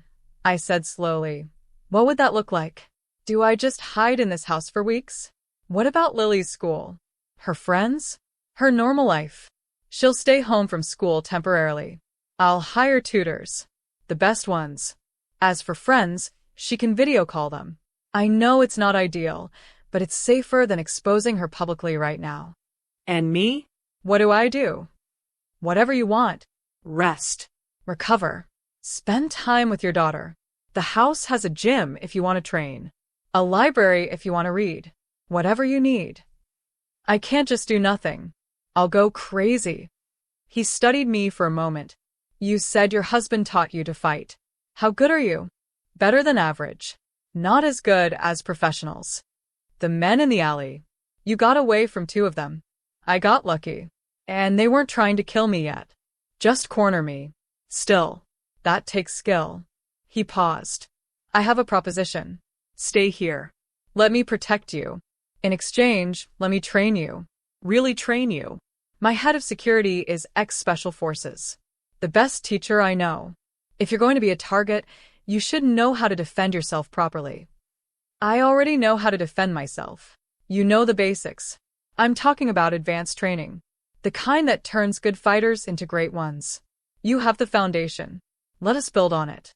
I said slowly, "what would that look like? Do I just hide in this house for weeks? What about Lily's school? Her friends? Her normal life? She'll stay home from school temporarily. I'll hire tutors. The best ones. As for friends, she can video call them. I know it's not ideal, but it's safer than exposing her publicly right now." "And me?" "What do I do?" "Whatever you want. Rest. Recover. Spend time with your daughter. The house has a gym if you want to train. A library if you want to read. Whatever you need. I can't just do nothing. I'll go crazy." He studied me for a moment. "You said your husband taught you to fight. How good are you?" "Better than average. Not as good as professionals." "The men in the alley. You got away from 2 of them. I got lucky. And they weren't trying to kill me yet. Just corner me. Still, that takes skill." He paused. "I have a proposition. Stay here. Let me protect you. In exchange, let me train you." Really train you? "My head of security is ex-special forces. The best teacher I know. If you're going to be a target, you should know how to defend yourself properly." "I already know how to defend myself. You know the basics. I'm talking about advanced training. The kind that turns good fighters into great ones. You have the foundation. Let us build on it."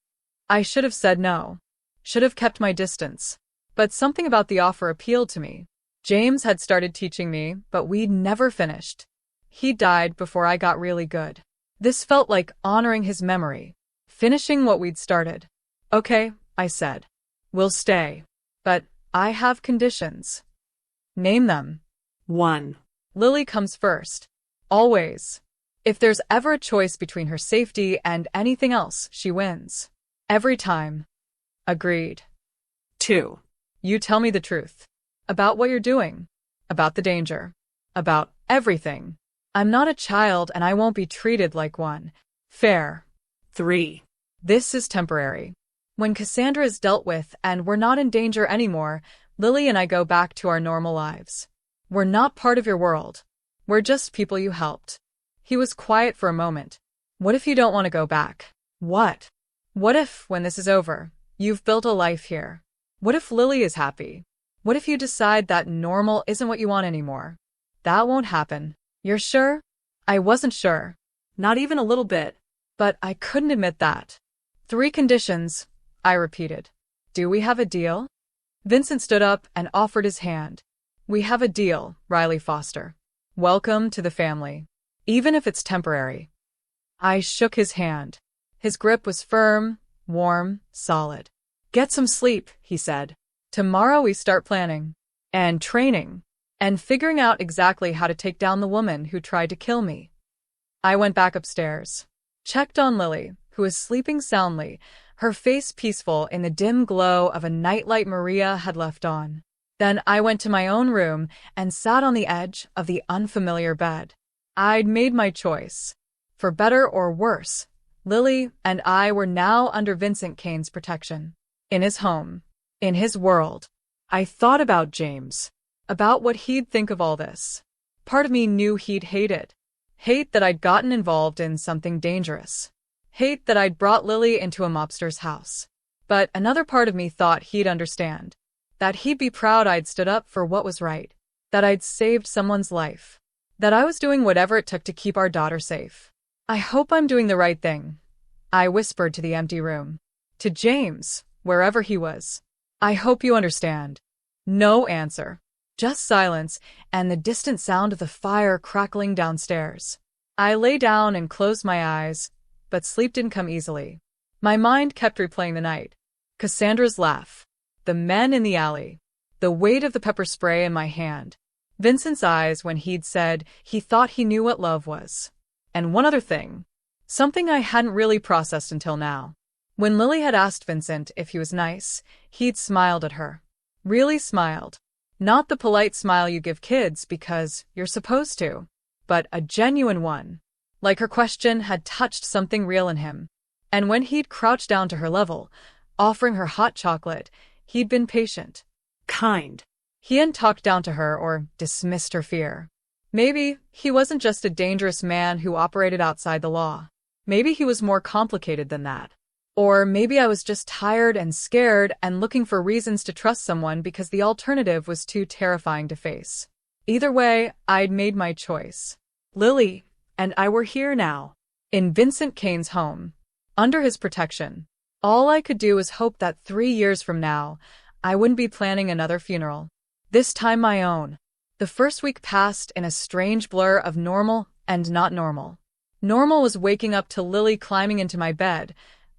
I should have said no. Should have kept my distance. But something about the offer appealed to me. James had started teaching me, but we'd never finished. He died before I got really good. This felt like honoring his memory, finishing what we'd started. "Okay," I said. "We'll stay. But I have conditions." "Name them." 1. Lily comes first. Always. If there's ever a choice between her safety and anything else, she wins. Every time. "Agreed." 2. You tell me the truth. About what you're doing. About the danger. About everything. I'm not a child and I won't be treated like one. Fair. 3. This is temporary. When Cassandra is dealt with and we're not in danger anymore, Lily and I go back to our normal lives. We're not part of your world. We're just people you helped. He was quiet for a moment. What if you don't want to go back? What? What if, when this is over, you've built a life here? What if Lily is happy? What if you decide that normal isn't what you want anymore? That won't happen. You're sure? I wasn't sure. Not even a little bit. But I couldn't admit that. 3 conditions, I repeated. Do we have a deal? Vincent stood up and offered his hand. We have a deal, Riley Foster. Welcome to the family. Even if it's temporary. I shook his hand. His grip was firm, warm, solid. Get some sleep, he said. Tomorrow we start planning. And training. And figuring out exactly how to take down the woman who tried to kill me. I went back upstairs. Checked on Lily, who was sleeping soundly, her face peaceful in the dim glow of a nightlight Maria had left on. Then I went to my own room and sat on the edge of the unfamiliar bed. I'd made my choice. For better or worse, Lily and I were now under Vincent Kane's protection. In his home. In his world. I thought about James. About what he'd think of all this. Part of me knew he'd hate it. Hate that I'd gotten involved in something dangerous. Hate that I'd brought Lily into a mobster's house. But another part of me thought he'd understand. That he'd be proud I'd stood up for what was right. That I'd saved someone's life. That I was doing whatever it took to keep our daughter safe. I hope I'm doing the right thing, I whispered to the empty room. To James, wherever he was. I hope you understand. No answer. Just silence and the distant sound of the fire crackling downstairs. I lay down and closed my eyes, but sleep didn't come easily. My mind kept replaying the night. Cassandra's laugh. The men in the alley. The weight of the pepper spray in my hand. Vincent's eyes when he'd said he thought he knew what love was. And one other thing. Something I hadn't really processed until now. When Lily had asked Vincent if he was nice, he'd smiled at her. Really smiled. Not the polite smile you give kids because you're supposed to, but a genuine one. Like her question had touched something real in him. And when he'd crouched down to her level, offering her hot chocolate, he'd been patient. Kind. He hadn't talked down to her or dismissed her fear. Maybe he wasn't just a dangerous man who operated outside the law. Maybe he was more complicated than that. Or maybe I was just tired and scared and looking for reasons to trust someone because the alternative was too terrifying to face. Either way, I'd made my choice. Lily and I were here now, in Vincent Kane's home, under his protection. All I could do was hope that 3 years from now, I wouldn't be planning another funeral. This time my own. The first week passed in a strange blur of normal and not normal. Normal was waking up to Lily climbing into my bed,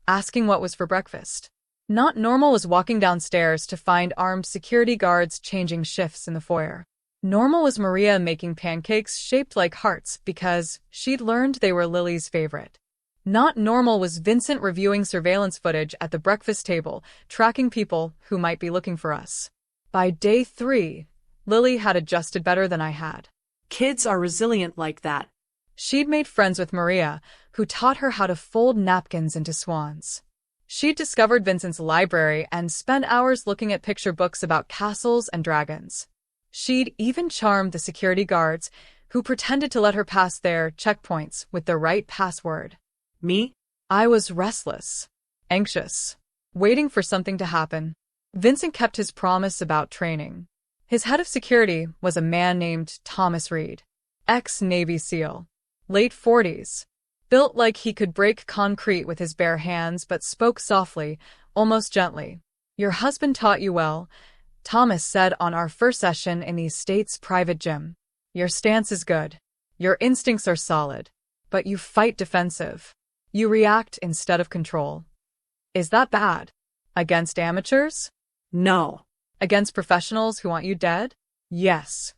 asking what was for breakfast. Not normal was walking downstairs to find armed security guards changing shifts in the foyer. Normal was Maria making pancakes shaped like hearts because she'd learned they were Lily's favorite. Not normal was Vincent reviewing surveillance footage at the breakfast table, tracking people who might be looking for us. By day 3, Lily had adjusted better than I had. Kids are resilient like that. She'd made friends with Maria, who taught her how to fold napkins into swans. She'd discovered Vincent's library and spent hours looking at picture books about castles and dragons. She'd even charmed the security guards, who pretended to let her pass their checkpoints with the right password. Me? I was restless, anxious, waiting for something to happen. Vincent kept his promise about training. His head of security was a man named Thomas Reed, ex-Navy SEAL, late 40s. Built like he could break concrete with his bare hands but spoke softly, almost gently. Your husband taught you well, Thomas said on our first session in the estate's private gym. Your stance is good. Your instincts are solid. But you fight defensive. You react instead of control. Is that bad? Against amateurs? No. Against professionals who want you dead? Yes.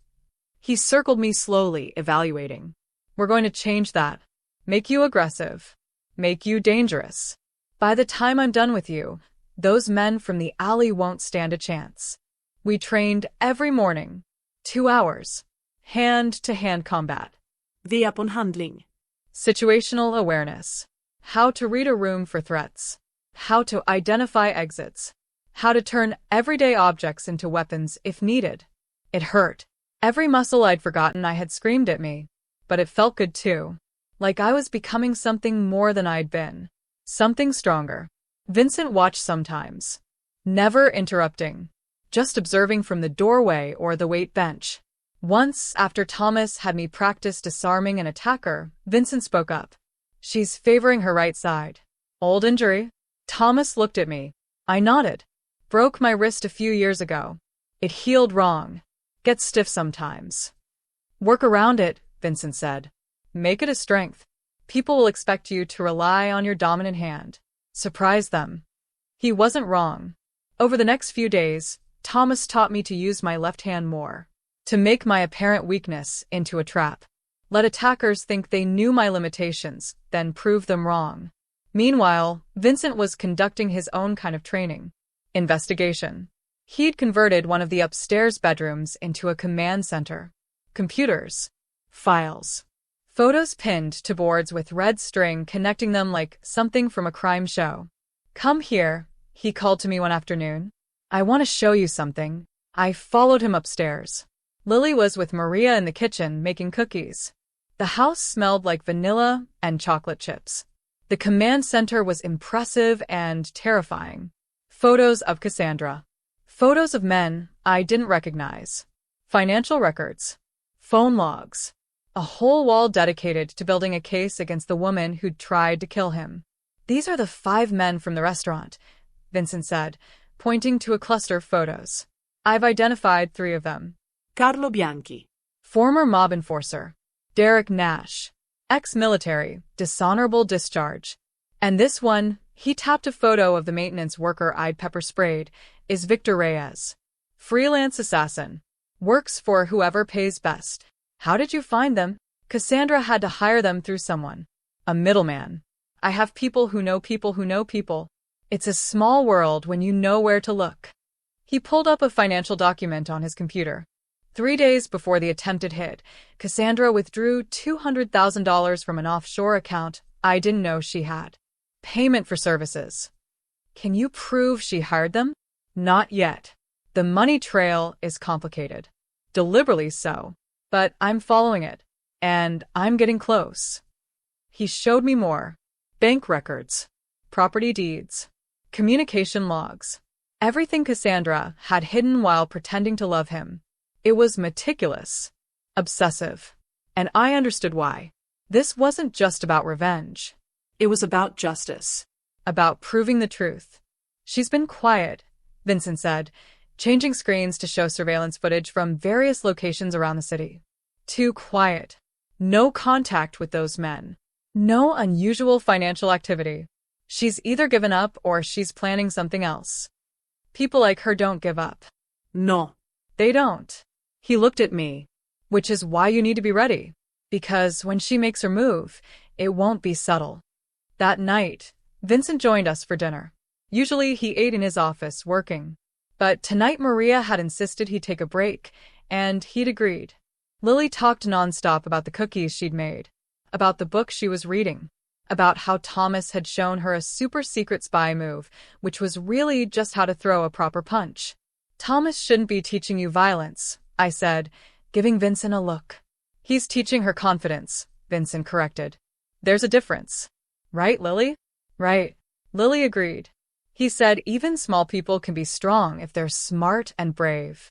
He circled me slowly, evaluating. We're going to change that. Make you aggressive. Make you dangerous. By the time I'm done with you, those men from the alley won't stand a chance. We trained every morning. 2 hours. Hand-to-hand combat. Weapon handling. Situational awareness. How to read a room for threats. How to identify exits. How to turn everyday objects into weapons if needed. It hurt. Every muscle I'd forgotten I had screamed at me. But it felt good too. Like I was becoming something more than I'd been. Something stronger. Vincent watched sometimes. Never interrupting. Just observing from the doorway or the weight bench. Once, after Thomas had me practice disarming an attacker, Vincent spoke up. She's favoring her right side. Old injury? Thomas looked at me. I nodded. Broke my wrist a few years ago. It healed wrong. Gets stiff sometimes. Work around it, Vincent said. Make it a strength. People will expect you to rely on your dominant hand. Surprise them. He wasn't wrong. Over the next few days, Thomas taught me to use my left hand more. To make my apparent weakness into a trap. Let attackers think they knew my limitations, then prove them wrong. Meanwhile, Vincent was conducting his own kind of training. Investigation. He'd converted one of the upstairs bedrooms into a command center. Computers. Files. Photos pinned to boards with red string connecting them like something from a crime show. Come here, he called to me one afternoon. I want to show you something. I followed him upstairs. Lily was with Maria in the kitchen making cookies. The house smelled like vanilla and chocolate chips. The command center was impressive and terrifying. Photos of Cassandra. Photos of men I didn't recognize. Financial records. Phone logs. A whole wall dedicated to building a case against the woman who'd tried to kill him. These are the 5 men from the restaurant, Vincent said, pointing to a cluster of photos. I've identified 3 of them. Carlo Bianchi. Former mob enforcer. Derek Nash. Ex-military, dishonorable discharge. And this one, he tapped a photo of the maintenance worker I'd pepper-sprayed, is Victor Reyes. Freelance assassin. Works for whoever pays best. How did you find them? Cassandra had to hire them through someone. A middleman. I have people who know people who know people. It's a small world when you know where to look. He pulled up a financial document on his computer. 3 days before the attempted hit, Cassandra withdrew $200,000 from an offshore account I didn't know she had. Payment for services. Can you prove she hired them? Not yet. The money trail is complicated. Deliberately so. But I'm following it. And I'm getting close. He showed me more. Bank records. Property deeds. Communication logs. Everything Cassandra had hidden while pretending to love him. It was meticulous. Obsessive. And I understood why. This wasn't just about revenge. It was about justice. About proving the truth. She's been quiet, Vincent said, changing screens to show surveillance footage from various locations around the city. Too quiet. No contact with those men. No unusual financial activity. She's either given up or she's planning something else. People like her don't give up. No. They don't. He looked at me. Which is why you need to be ready. Because when she makes her move, it won't be subtle. That night, Vincent joined us for dinner. Usually he ate in his office, working. But tonight Maria had insisted he take a break, and he'd agreed. Lily talked nonstop about the cookies she'd made, about the book she was reading, about how Thomas had shown her a super-secret spy move, which was really just how to throw a proper punch. Thomas shouldn't be teaching you violence, I said, giving Vincent a look. He's teaching her confidence, Vincent corrected. There's a difference. Right, Lily? Right. Lily agreed. He said even small people can be strong if they're smart and brave.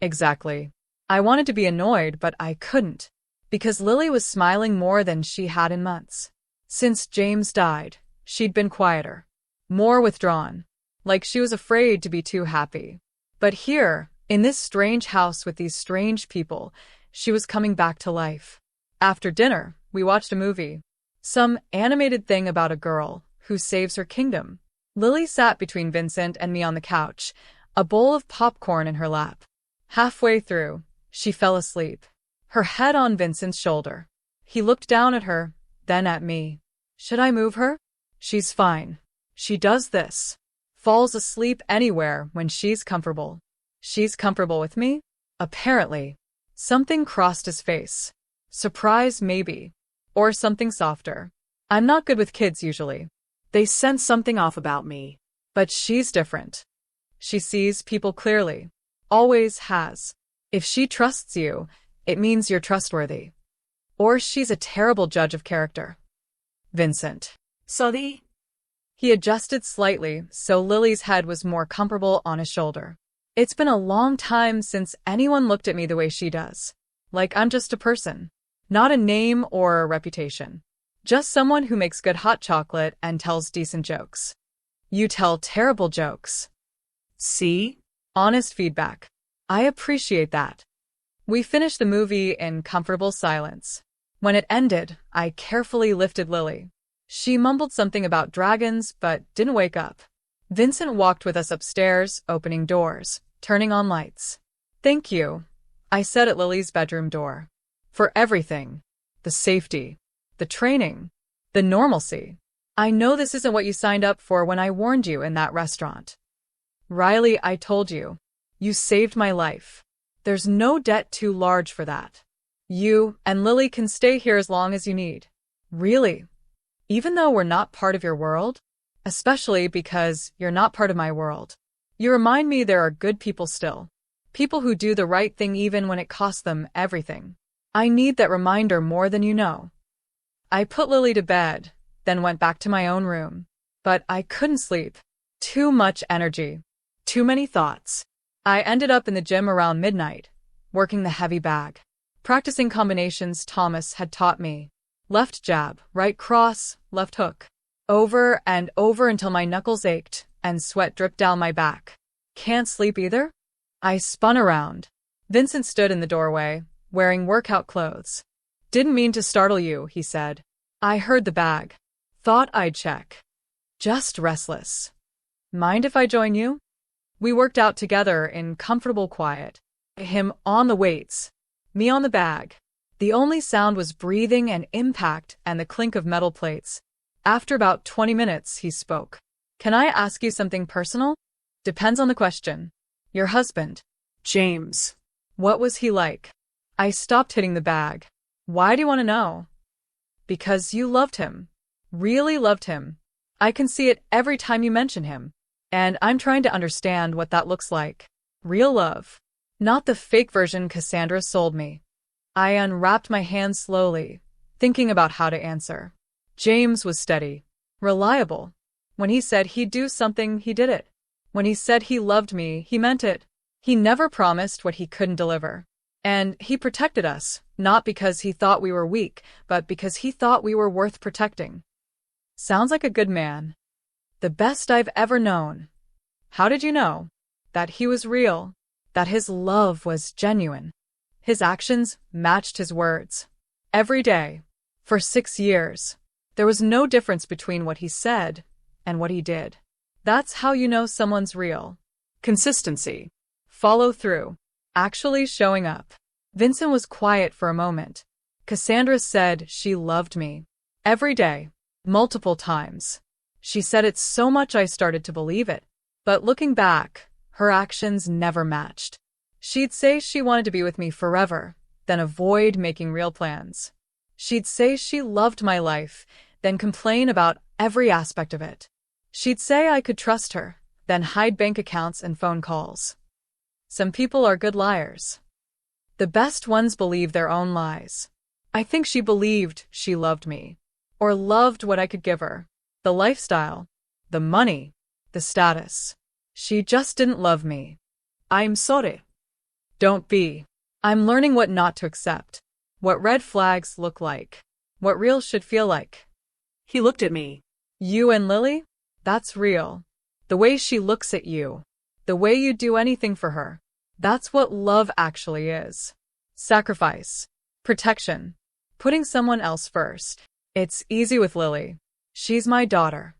Exactly. I wanted to be annoyed, but I couldn't, because Lily was smiling more than she had in months. Since James died, she'd been quieter, more withdrawn, like she was afraid to be too happy. But here, in this strange house with these strange people, she was coming back to life. After dinner, we watched a movie. Some animated thing about a girl who saves her kingdom. Lily sat between Vincent and me on the couch, a bowl of popcorn in her lap. Halfway through, she fell asleep, her head on Vincent's shoulder. He looked down at her, then at me. Should I move her? She's fine. She does this. Falls asleep anywhere when she's comfortable. She's comfortable with me? Apparently. Something crossed his face. Surprise, maybe. Or something softer. I'm not good with kids usually. They sense something off about me. But she's different. She sees people clearly. Always has. If she trusts you, it means you're trustworthy. Or she's a terrible judge of character. Vincent. Sorry? He adjusted slightly so Lily's head was more comfortable on his shoulder. It's been a long time since anyone looked at me the way she does. Like I'm just a person. Not a name or a reputation. Just someone who makes good hot chocolate and tells decent jokes. You tell terrible jokes. See? Honest feedback. I appreciate that. We finished the movie in comfortable silence. When it ended, I carefully lifted Lily. She mumbled something about dragons, but didn't wake up. Vincent walked with us upstairs, opening doors, turning on lights. Thank you, I said at Lily's bedroom door. For everything. The safety. The training. The normalcy. I know this isn't what you signed up for when I warned you in that restaurant. Riley, I told you. You saved my life. There's no debt too large for that. You and Lily can stay here as long as you need. Really? Even though we're not part of your world? Especially because you're not part of my world. You remind me there are good people still. People who do the right thing even when it costs them everything. I need that reminder more than you know. I put Lily to bed, then went back to my own room. But I couldn't sleep. Too much energy. Too many thoughts. I ended up in the gym around midnight, working the heavy bag. Practicing combinations Thomas had taught me. Left jab, right cross, left hook. Over and over until my knuckles ached and sweat dripped down my back. Can't sleep either? I spun around. Vincent stood in the doorway, wearing workout clothes. Didn't mean to startle you, he said. I heard the bag. Thought I'd check. Just restless. Mind if I join you? We worked out together in comfortable quiet. Him on the weights. Me on the bag. The only sound was breathing and impact and the clink of metal plates. After about 20 minutes, he spoke. Can I ask you something personal? Depends on the question. Your husband. James. What was he like? I stopped hitting the bag. Why do you want to know? Because you loved him. Really loved him. I can see it every time you mention him. And I'm trying to understand what that looks like. Real love. Not the fake version Cassandra sold me. I unwrapped my hands slowly, thinking about how to answer. James was steady. Reliable. When he said he'd do something, he did it. When he said he loved me, he meant it. He never promised what he couldn't deliver. And he protected us, not because he thought we were weak, but because he thought we were worth protecting. Sounds like a good man. The best I've ever known. How did you know? That he was real. That his love was genuine. His actions matched his words. Every day. For 6 years. There was no difference between what he said and what he did. That's how you know someone's real. Consistency. Follow through. Actually showing up. Vincent was quiet for a moment. Cassandra said she loved me. Every day. Multiple times. She said it so much I started to believe it. But looking back, her actions never matched. She'd say she wanted to be with me forever, then avoid making real plans. She'd say she loved my life, then complain about every aspect of it. She'd say I could trust her, then hide bank accounts and phone calls. Some people are good liars. The best ones believe their own lies. I think she believed she loved me. Or loved what I could give her. The lifestyle. The money. The status. She just didn't love me. I'm sorry. Don't be. I'm learning what not to accept. What red flags look like. What real should feel like. He looked at me. You and Lily? That's real. The way she looks at you. The way you do anything for her. That's what love actually is. Sacrifice. Protection. Putting someone else first. It's easy with Lily. She's my daughter.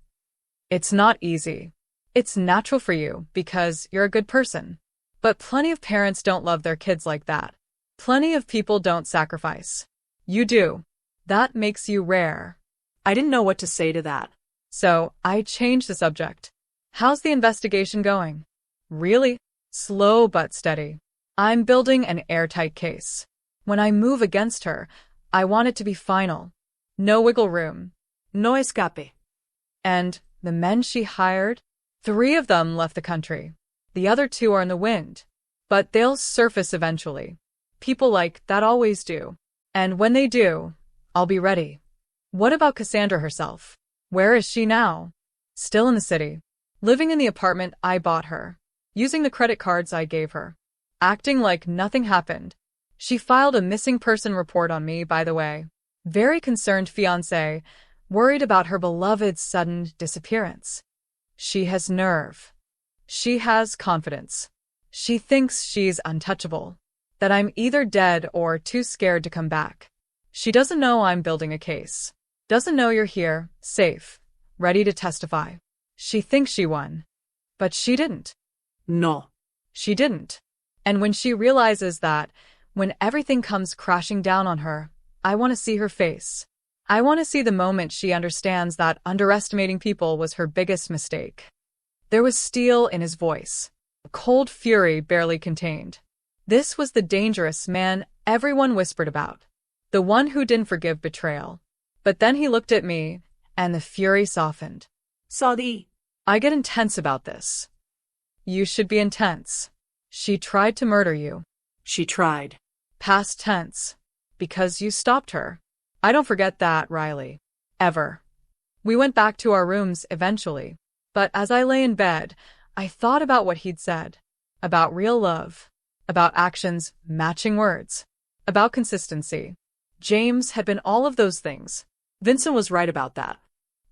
It's not easy. It's natural for you because you're a good person. But plenty of parents don't love their kids like that. Plenty of people don't sacrifice. You do. That makes you rare. I didn't know what to say to that. So I changed the subject. How's the investigation going? Really? Slow but steady. I'm building an airtight case. When I move against her, I want it to be final. No wiggle room. No escape. And the men she hired? 3 of them left the country. The other 2 are in the wind. But they'll surface eventually. People like that always do. And when they do, I'll be ready. What about Cassandra herself? Where is she now? Still in the city. Living in the apartment I bought her. Using the credit cards I gave her. Acting like nothing happened. She filed a missing person report on me, by the way. Very concerned fiancé, worried about her beloved's sudden disappearance. She has nerve. She has confidence. She thinks she's untouchable. That I'm either dead or too scared to come back. She doesn't know I'm building a case. Doesn't know you're here, safe, ready to testify. She thinks she won. But she didn't. No. She didn't. And when she realizes that, when everything comes crashing down on her, I want to see her face. I want to see the moment she understands that underestimating people was her biggest mistake. There was steel in his voice. Cold fury barely contained. This was the dangerous man everyone whispered about. The one who didn't forgive betrayal. But then he looked at me, and the fury softened. Saudi. I get intense about this. You should be intense. She tried to murder you. She tried. Past tense. Because you stopped her. I don't forget that, Riley. Ever. We went back to our rooms eventually. But as I lay in bed, I thought about what he'd said. About real love. About actions matching words. About consistency. James had been all of those things. Vincent was right about that.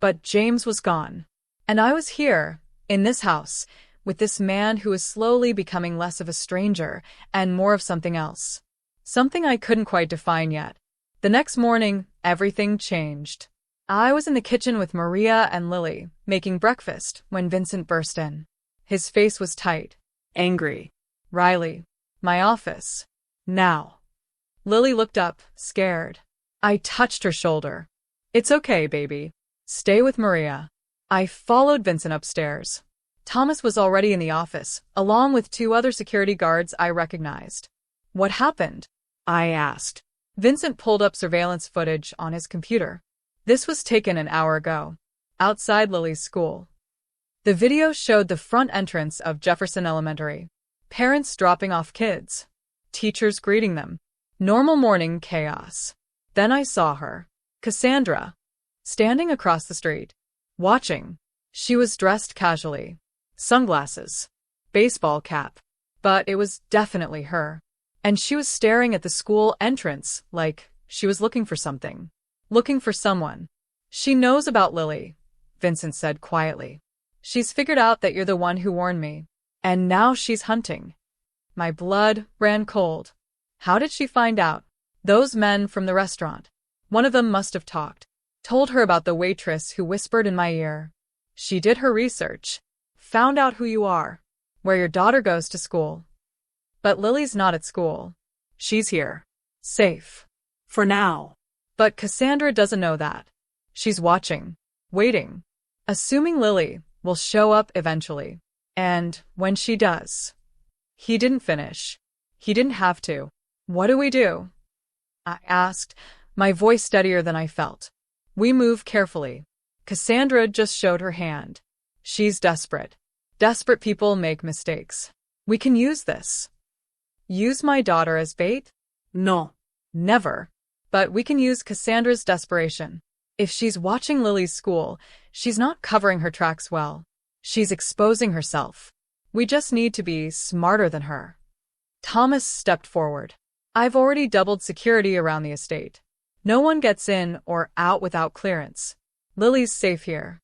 But James was gone. And I was here, in this house, with this man who was slowly becoming less of a stranger and more of something else. Something I couldn't quite define yet. The next morning, everything changed. I was in the kitchen with Maria and Lily, making breakfast, when Vincent burst in. His face was tight. Angry. Riley. My office. Now. Lily looked up, scared. I touched her shoulder. It's okay, baby. Stay with Maria. I followed Vincent upstairs. Thomas was already in the office, along with 2 other security guards I recognized. What happened? I asked. Vincent pulled up surveillance footage on his computer. This was taken an hour ago. Outside Lily's school. The video showed the front entrance of Jefferson Elementary. Parents dropping off kids. Teachers greeting them. Normal morning chaos. Then I saw her. Cassandra. Standing across the street. Watching. She was dressed casually. Sunglasses. Baseball cap. But it was definitely her. And she was staring at the school entrance like she was looking for something. Looking for someone. She knows about Lily, Vincent said quietly. She's figured out that you're the one who warned me. And now she's hunting. My blood ran cold. How did she find out? Those men from the restaurant. One of them must have talked. Told her about the waitress who whispered in my ear. She did her research. Found out who you are. Where your daughter goes to school. But Lily's not at school. She's here. Safe. For now. But Cassandra doesn't know that. She's watching. Waiting. Assuming Lily will show up eventually. And when she does. He didn't finish. He didn't have to. What do we do? I asked, my voice steadier than I felt. We move carefully. Cassandra just showed her hand. She's desperate. Desperate people make mistakes. We can use this. Use my daughter as bait? No. Never. But we can use Cassandra's desperation. If she's watching Lily's school, she's not covering her tracks well. She's exposing herself. We just need to be smarter than her. Thomas stepped forward. I've already doubled security around the estate. No one gets in or out without clearance. Lily's safe here.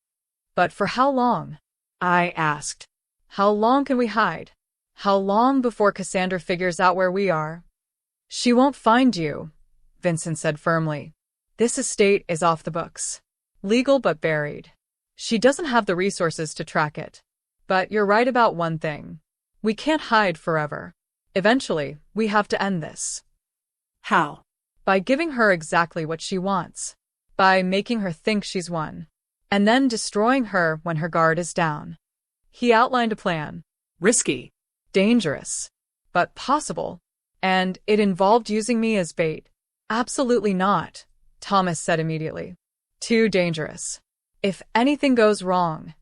But for how long? I asked. How long can we hide? How long before Cassandra figures out where we are? She won't find you, Vincent said firmly. This estate is off the books. Legal but buried. She doesn't have the resources to track it. But you're right about one thing. We can't hide forever. Eventually, we have to end this. How? By giving her exactly what she wants. By making her think she's won. And then destroying her when her guard is down. He outlined a plan. Risky. Dangerous. But possible. And it involved using me as bait. Absolutely not, Thomas said immediately. Too dangerous. If anything goes wrong,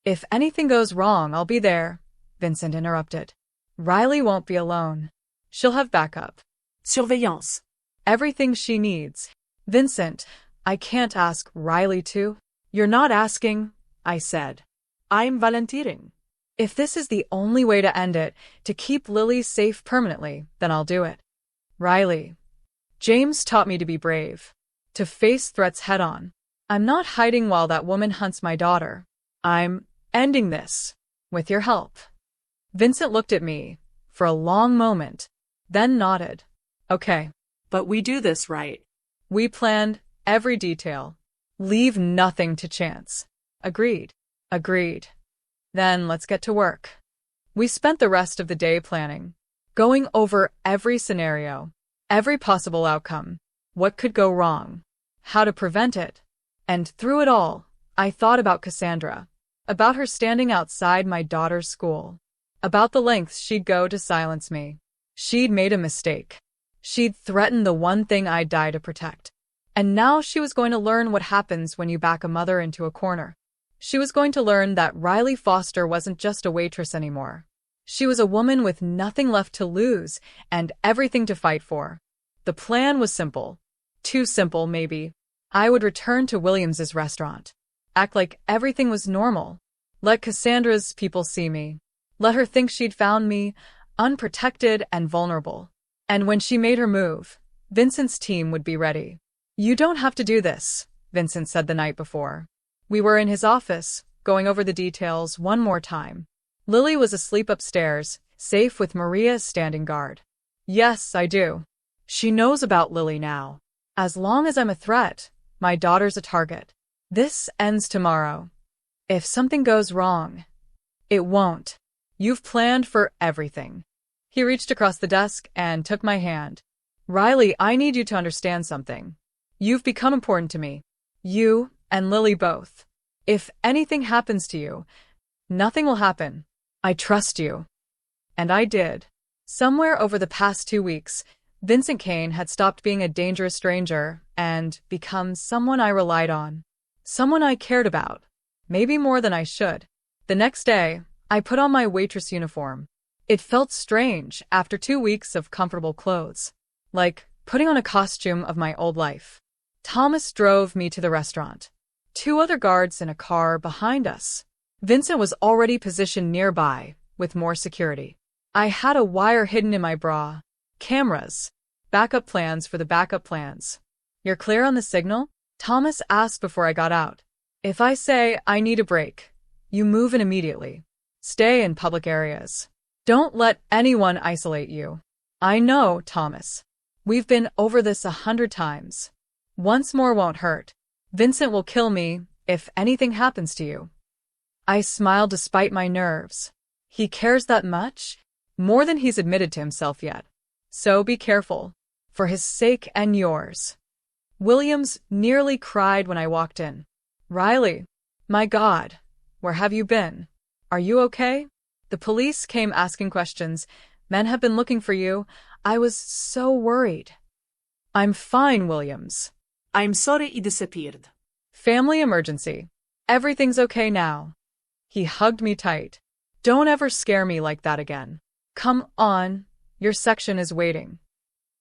I'll be there, Vincent interrupted. Riley won't be alone. She'll have backup. Surveillance. Everything she needs. Vincent, I can't ask Riley to. You're not asking, I said. I'm volunteering. If this is the only way to end it, to keep Lily safe permanently, then I'll do it. Riley. James taught me to be brave. To face threats head on. I'm not hiding while that woman hunts my daughter. I'm ending this. With your help. Vincent looked at me for a long moment, then nodded. Okay. But we do this right. We planned every detail. Leave nothing to chance. Agreed. Agreed. Then let's get to work. We spent the rest of the day planning, going over every scenario, every possible outcome, what could go wrong, how to prevent it. And through it all, I thought about Cassandra, about her standing outside my daughter's school, about the lengths she'd go to silence me. She'd made a mistake. She'd threatened the one thing I'd die to protect. And now she was going to learn what happens when you back a mother into a corner. She was going to learn that Riley Foster wasn't just a waitress anymore. She was a woman with nothing left to lose and everything to fight for. The plan was simple. Too simple, maybe. I would return to Williams's restaurant. Act like everything was normal. Let Cassandra's people see me. Let her think she'd found me, unprotected and vulnerable. And when she made her move, Vincent's team would be ready. You don't have to do this, Vincent said the night before. We were in his office, going over the details one more time. Lily was asleep upstairs, safe with Maria standing guard. Yes, I do. She knows about Lily now. As long as I'm a threat, my daughter's a target. This ends tomorrow. If something goes wrong, it won't. You've planned for everything. He reached across the desk and took my hand. Riley, I need you to understand something. You've become important to me. You and Lily both. If anything happens to you, nothing will happen. I trust you. And I did. Somewhere over the past 2 weeks, Vincent Kane had stopped being a dangerous stranger and become someone I relied on. Someone I cared about. Maybe more than I should. The next day, I put on my waitress uniform. It felt strange after 2 weeks of comfortable clothes. Like putting on a costume of my old life. Thomas drove me to the restaurant. 2 other guards in a car behind us. Vincent was already positioned nearby, with more security. I had a wire hidden in my bra. Cameras. Backup plans for the backup plans. You're clear on the signal? Thomas asked before I got out. If I say I need a break, you move in immediately. Stay in public areas. Don't let anyone isolate you. I know, Thomas. We've been over this 100 times. Once more won't hurt. Vincent will kill me if anything happens to you. I smiled despite my nerves. He cares that much? More than he's admitted to himself yet. So be careful. For his sake and yours. Williams nearly cried when I walked in. Riley, my God, where have you been? Are you okay? The police came asking questions. Men have been looking for you. I was so worried. I'm fine, Williams. I'm sorry he disappeared. Family emergency. Everything's okay now. He hugged me tight. Don't ever scare me like that again. Come on, your section is waiting.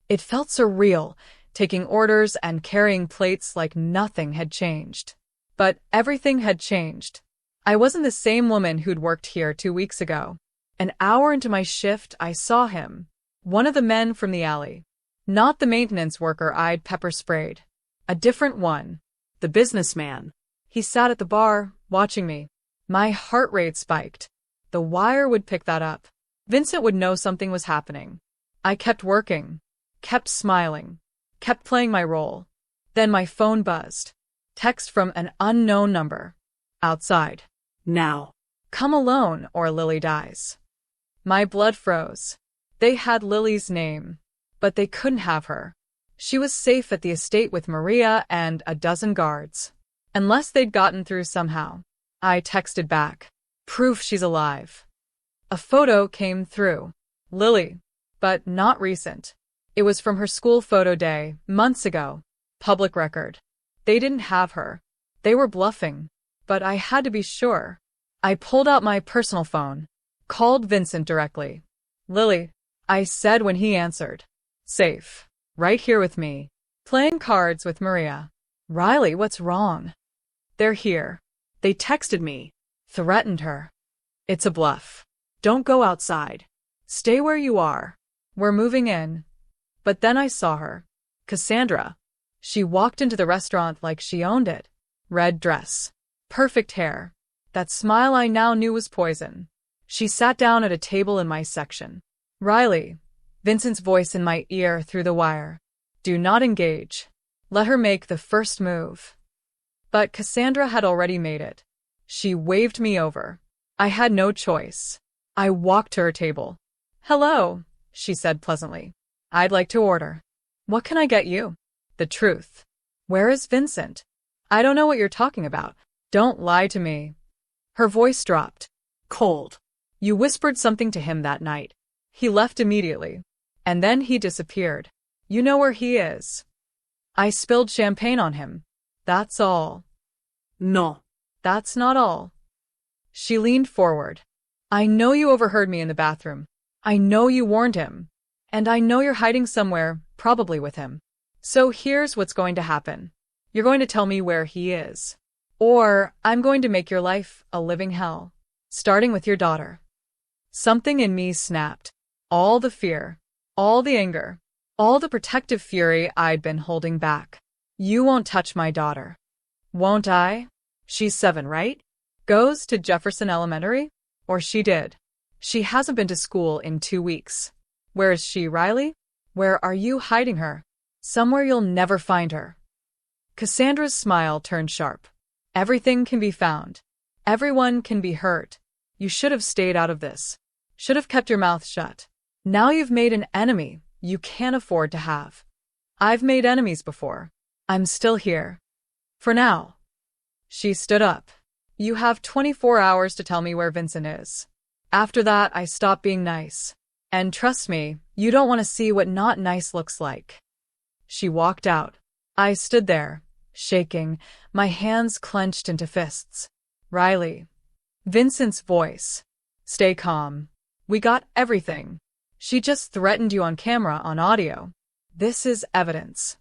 It felt surreal, taking orders and carrying plates like nothing had changed. But everything had changed. I wasn't the same woman who'd worked here 2 weeks ago. An hour into my shift, I saw him. One of the men from the alley. Not the maintenance worker I'd pepper sprayed. A different one. The businessman. He sat at the bar, watching me. My heart rate spiked. The wire would pick that up. Vincent would know something was happening. I kept working. Kept smiling. Kept playing my role. Then my phone buzzed. Text from an unknown number. Outside. Now. Come alone or Lily dies. My blood froze. They had Lily's name, but they couldn't have her. She was safe at the estate with Maria and a dozen guards. Unless they'd gotten through somehow. I texted back. Proof she's alive. A photo came through. Lily. But not recent. It was from her school photo day, months ago. Public record. They didn't have her. They were bluffing. But I had to be sure. I pulled out my personal phone. Called Vincent directly. Lily, I said when he answered. Safe. Right here with me. Playing cards with Maria. Riley, what's wrong? They're here. They texted me. Threatened her. It's a bluff. Don't go outside. Stay where you are. We're moving in. But then I saw her. Cassandra. She walked into the restaurant like she owned it. Red dress. Perfect hair. That smile I now knew was poison. She sat down at a table in my section. Riley. Vincent's voice in my ear through the wire. Do not engage. Let her make the first move. But Cassandra had already made it. She waved me over. I had no choice. I walked to her table. Hello, she said pleasantly. I'd like to order. What can I get you? The truth. Where is Vincent? I don't know what you're talking about. Don't lie to me. Her voice dropped. Cold. You whispered something to him that night. He left immediately. And then he disappeared. You know where he is. I spilled champagne on him. That's all. No. That's not all. She leaned forward. I know you overheard me in the bathroom. I know you warned him. And I know you're hiding somewhere, probably with him. So here's what's going to happen. You're going to tell me where he is. Or I'm going to make your life a living hell. Starting with your daughter. Something in me snapped. All the fear. All the anger. All the protective fury I'd been holding back. You won't touch my daughter. Won't I? She's 7, right? Goes to Jefferson Elementary? Or she did. She hasn't been to school in 2 weeks. Where is she, Riley? Where are you hiding her? Somewhere you'll never find her. Cassandra's smile turned sharp. Everything can be found. Everyone can be hurt. You should have stayed out of this. Should have kept your mouth shut. Now you've made an enemy you can't afford to have. I've made enemies before. I'm still here. For now. She stood up. You have 24 hours to tell me where Vincent is. After that, I stop being nice. And trust me, you don't want to see what not nice looks like. She walked out. I stood there, shaking, my hands clenched into fists. Riley. Vincent's voice. Stay calm. We got everything. She just threatened you on camera, on audio. This is evidence.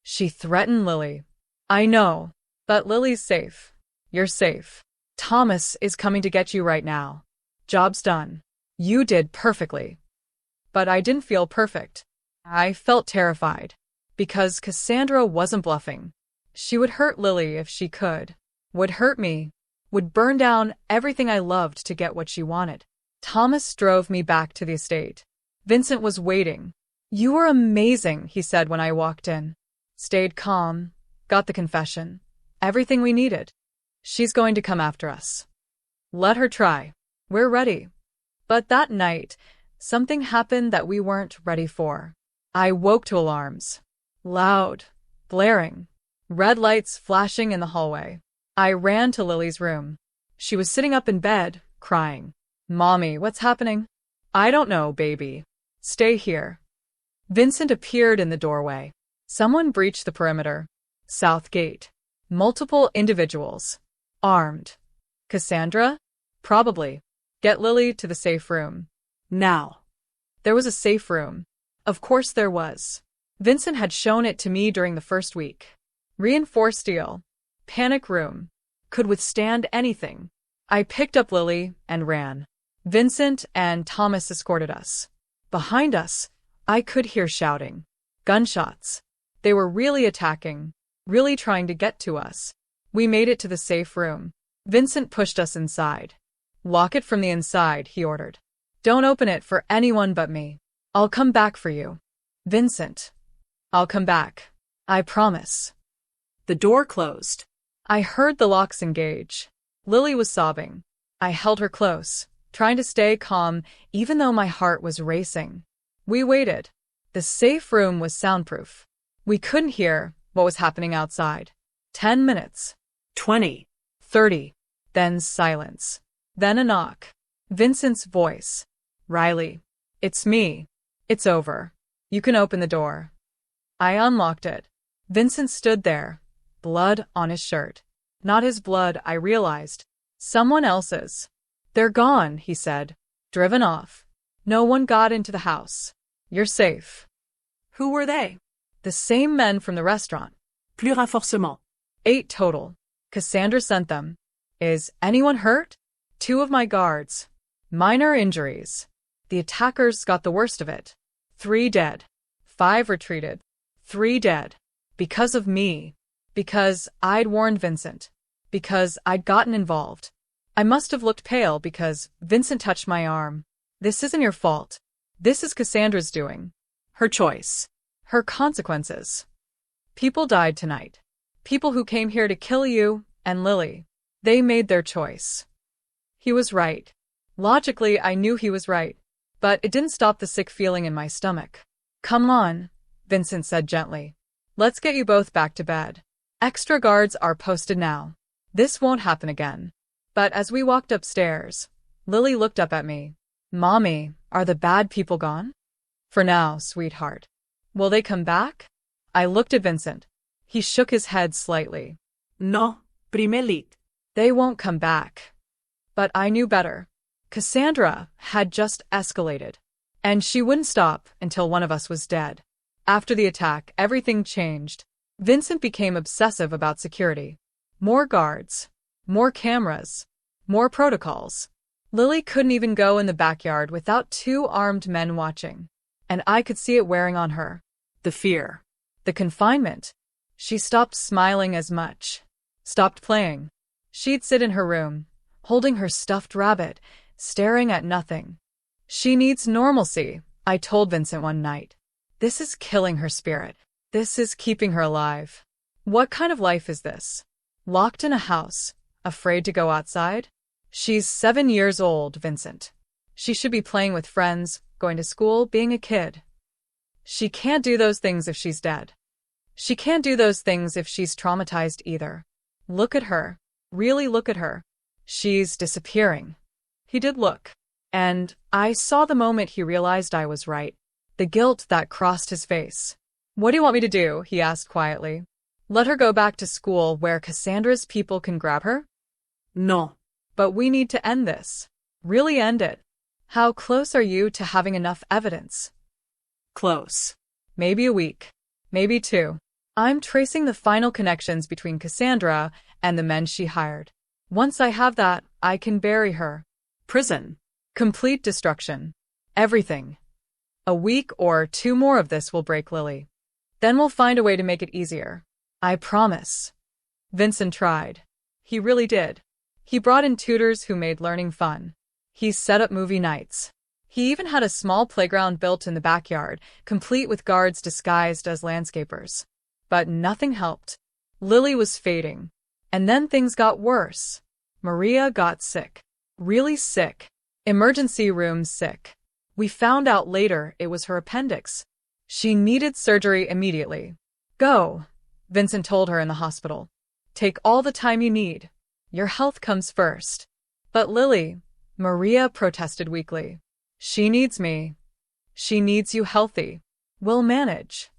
She threatened Lily. I know, but Lily's safe. You're safe. Thomas is coming to get you right now. Job's done. You did perfectly. But I didn't feel perfect. I felt terrified. Because Cassandra wasn't bluffing. She would hurt Lily if she could. Would hurt me. Would burn down everything I loved to get what she wanted. Thomas drove me back to the estate. Vincent was waiting. You were amazing, he said when I walked in. Stayed calm. Got the confession. Everything we needed. She's going to come after us. Let her try. We're ready. But that night, something happened that we weren't ready for. I woke to alarms. Loud. Blaring. Red lights flashing in the hallway. I ran to Lily's room. She was sitting up in bed, crying. Mommy, what's happening? I don't know, baby. Stay here. Vincent appeared in the doorway. Someone breached the perimeter. South gate. Multiple individuals. Armed. Cassandra? Probably. Get Lily to the safe room. Now. There was a safe room. Of course there was. Vincent had shown it to me during the first week. Reinforced steel. Panic room. Could withstand anything. I picked up Lily and ran. Vincent and Thomas escorted us. Behind us, I could hear shouting. Gunshots. They were really attacking. Really trying to get to us. We made it to the safe room. Vincent pushed us inside. Lock it from the inside, he ordered. Don't open it for anyone but me. I'll come back for you. Vincent. I'll come back. I promise. The door closed. I heard the locks engage. Lily was sobbing. I held her close, trying to stay calm even though my heart was racing. We waited. The safe room was soundproof. We couldn't hear what was happening outside. 10 minutes. 20. 30. Then silence. Then a knock. Vincent's voice. Riley. It's me. It's over. You can open the door. I unlocked it. Vincent stood there, blood on his shirt. Not his blood, I realized. Someone else's. They're gone, he said. Driven off. No one got into the house. You're safe. Who were they? The same men from the restaurant. Plus renforcement. 8 total. Cassandra sent them. Is anyone hurt? 2 of my guards. Minor injuries. The attackers got the worst of it. 3 dead. 5 retreated. 3 dead. Because of me. Because I'd warned Vincent. Because I'd gotten involved. I must have looked pale because Vincent touched my arm. This isn't your fault. This is Cassandra's doing. Her choice. Her consequences. People died tonight. People who came here to kill you and Lily. They made their choice. He was right. Logically, I knew he was right. But it didn't stop the sick feeling in my stomach. Come on, Vincent said gently. Let's get you both back to bed. Extra guards are posted now. This won't happen again. But as we walked upstairs, Lily looked up at me. Mommy, are the bad people gone? For now, sweetheart. Will they come back? I looked at Vincent. He shook his head slightly. No, primelit. They won't come back. But I knew better. Cassandra had just escalated. And she wouldn't stop until one of us was dead. After the attack, everything changed. Vincent became obsessive about security. More guards. More cameras. More protocols. Lily couldn't even go in the backyard without 2 armed men watching. And I could see it wearing on her. The fear. The confinement. She stopped smiling as much. Stopped playing. She'd sit in her room, holding her stuffed rabbit, staring at nothing. She needs normalcy, I told Vincent one night. This is killing her spirit. This is keeping her alive. What kind of life is this? Locked in a house, afraid to go outside? She's 7 years old, Vincent. She should be playing with friends, going to school, being a kid. She can't do those things if she's dead. She can't do those things if she's traumatized either. Look at her. Really look at her. She's disappearing. He did look. And I saw the moment he realized I was right. The guilt that crossed his face. What do you want me to do? He asked quietly. Let her go back to school where Cassandra's people can grab her? No. But we need to end this. Really end it. How close are you to having enough evidence? Close. Maybe a week. Maybe 2. I'm tracing the final connections between Cassandra and the men she hired. Once I have that, I can bury her. Prison. Complete destruction. Everything. A week or 2 more of this will break Lily. Then we'll find a way to make it easier. I promise. Vincent tried. He really did. He brought in tutors who made learning fun. He set up movie nights. He even had a small playground built in the backyard, complete with guards disguised as landscapers. But nothing helped. Lily was fading. And then things got worse. Maria got sick. Really sick. Emergency room sick. We found out later it was her appendix. She needed surgery immediately. Go, Vincent told her in the hospital. Take all the time you need. Your health comes first. But Lily, Maria protested weakly. She needs me. She needs you healthy. We'll manage.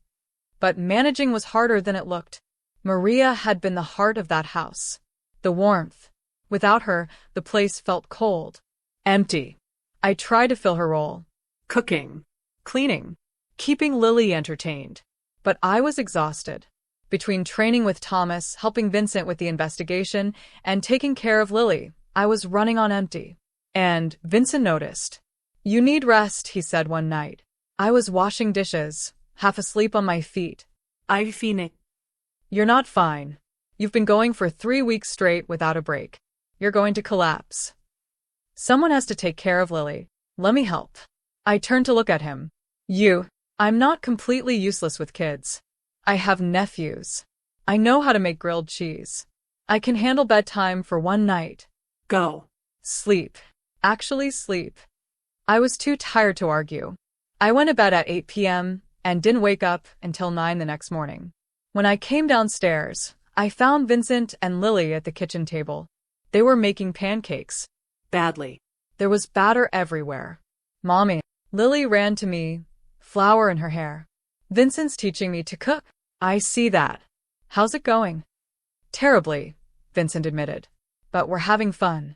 But managing was harder than it looked. Maria had been the heart of that house. The warmth. Without her, the place felt cold. Empty. I tried to fill her role. Cooking. Cleaning. Keeping Lily entertained. But I was exhausted. Between training with Thomas, helping Vincent with the investigation, and taking care of Lily, I was running on empty. And Vincent noticed. You need rest, he said one night. I was washing dishes, half asleep on my feet. I'm fine. You're not fine. You've been going for 3 weeks straight without a break. You're going to collapse. Someone has to take care of Lily. Let me help. I turned to look at him. I'm not completely useless with kids. I have nephews. I know how to make grilled cheese. I can handle bedtime for 1 night. Go. Sleep. Actually sleep. I was too tired to argue. I went to bed at 8 p.m. and didn't wake up until 9 the next morning. When I came downstairs, I found Vincent and Lily at the kitchen table. They were making pancakes. Badly. There was batter everywhere. Mommy. Lily ran to me, flour in her hair. Vincent's teaching me to cook. I see that. How's it going? Terribly, Vincent admitted. But we're having fun.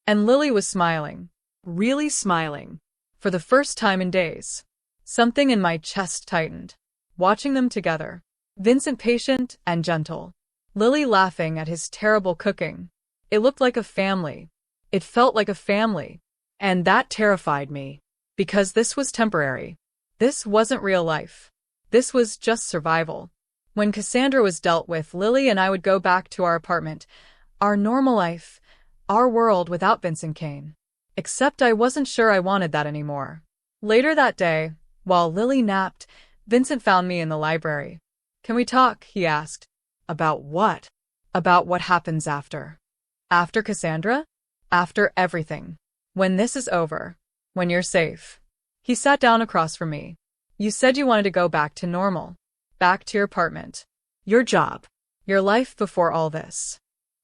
And Lily was smiling. Really smiling. For the first time in days. Something in my chest tightened. Watching them together. Vincent patient and gentle. Lily laughing at his terrible cooking. It looked like a family. It felt like a family. And that terrified me. Because this was temporary. This wasn't real life. This was just survival. When Cassandra was dealt with, Lily and I would go back to our apartment. Our normal life. Our world without Vincent Kane. Except I wasn't sure I wanted that anymore. Later that day, while Lily napped, Vincent found me in the library. Can we talk? He asked. About what? About what happens after. After Cassandra? After everything. When this is over. When you're safe. He sat down across from me. You said you wanted to go back to normal. Back to your apartment. Your job. Your life before all this.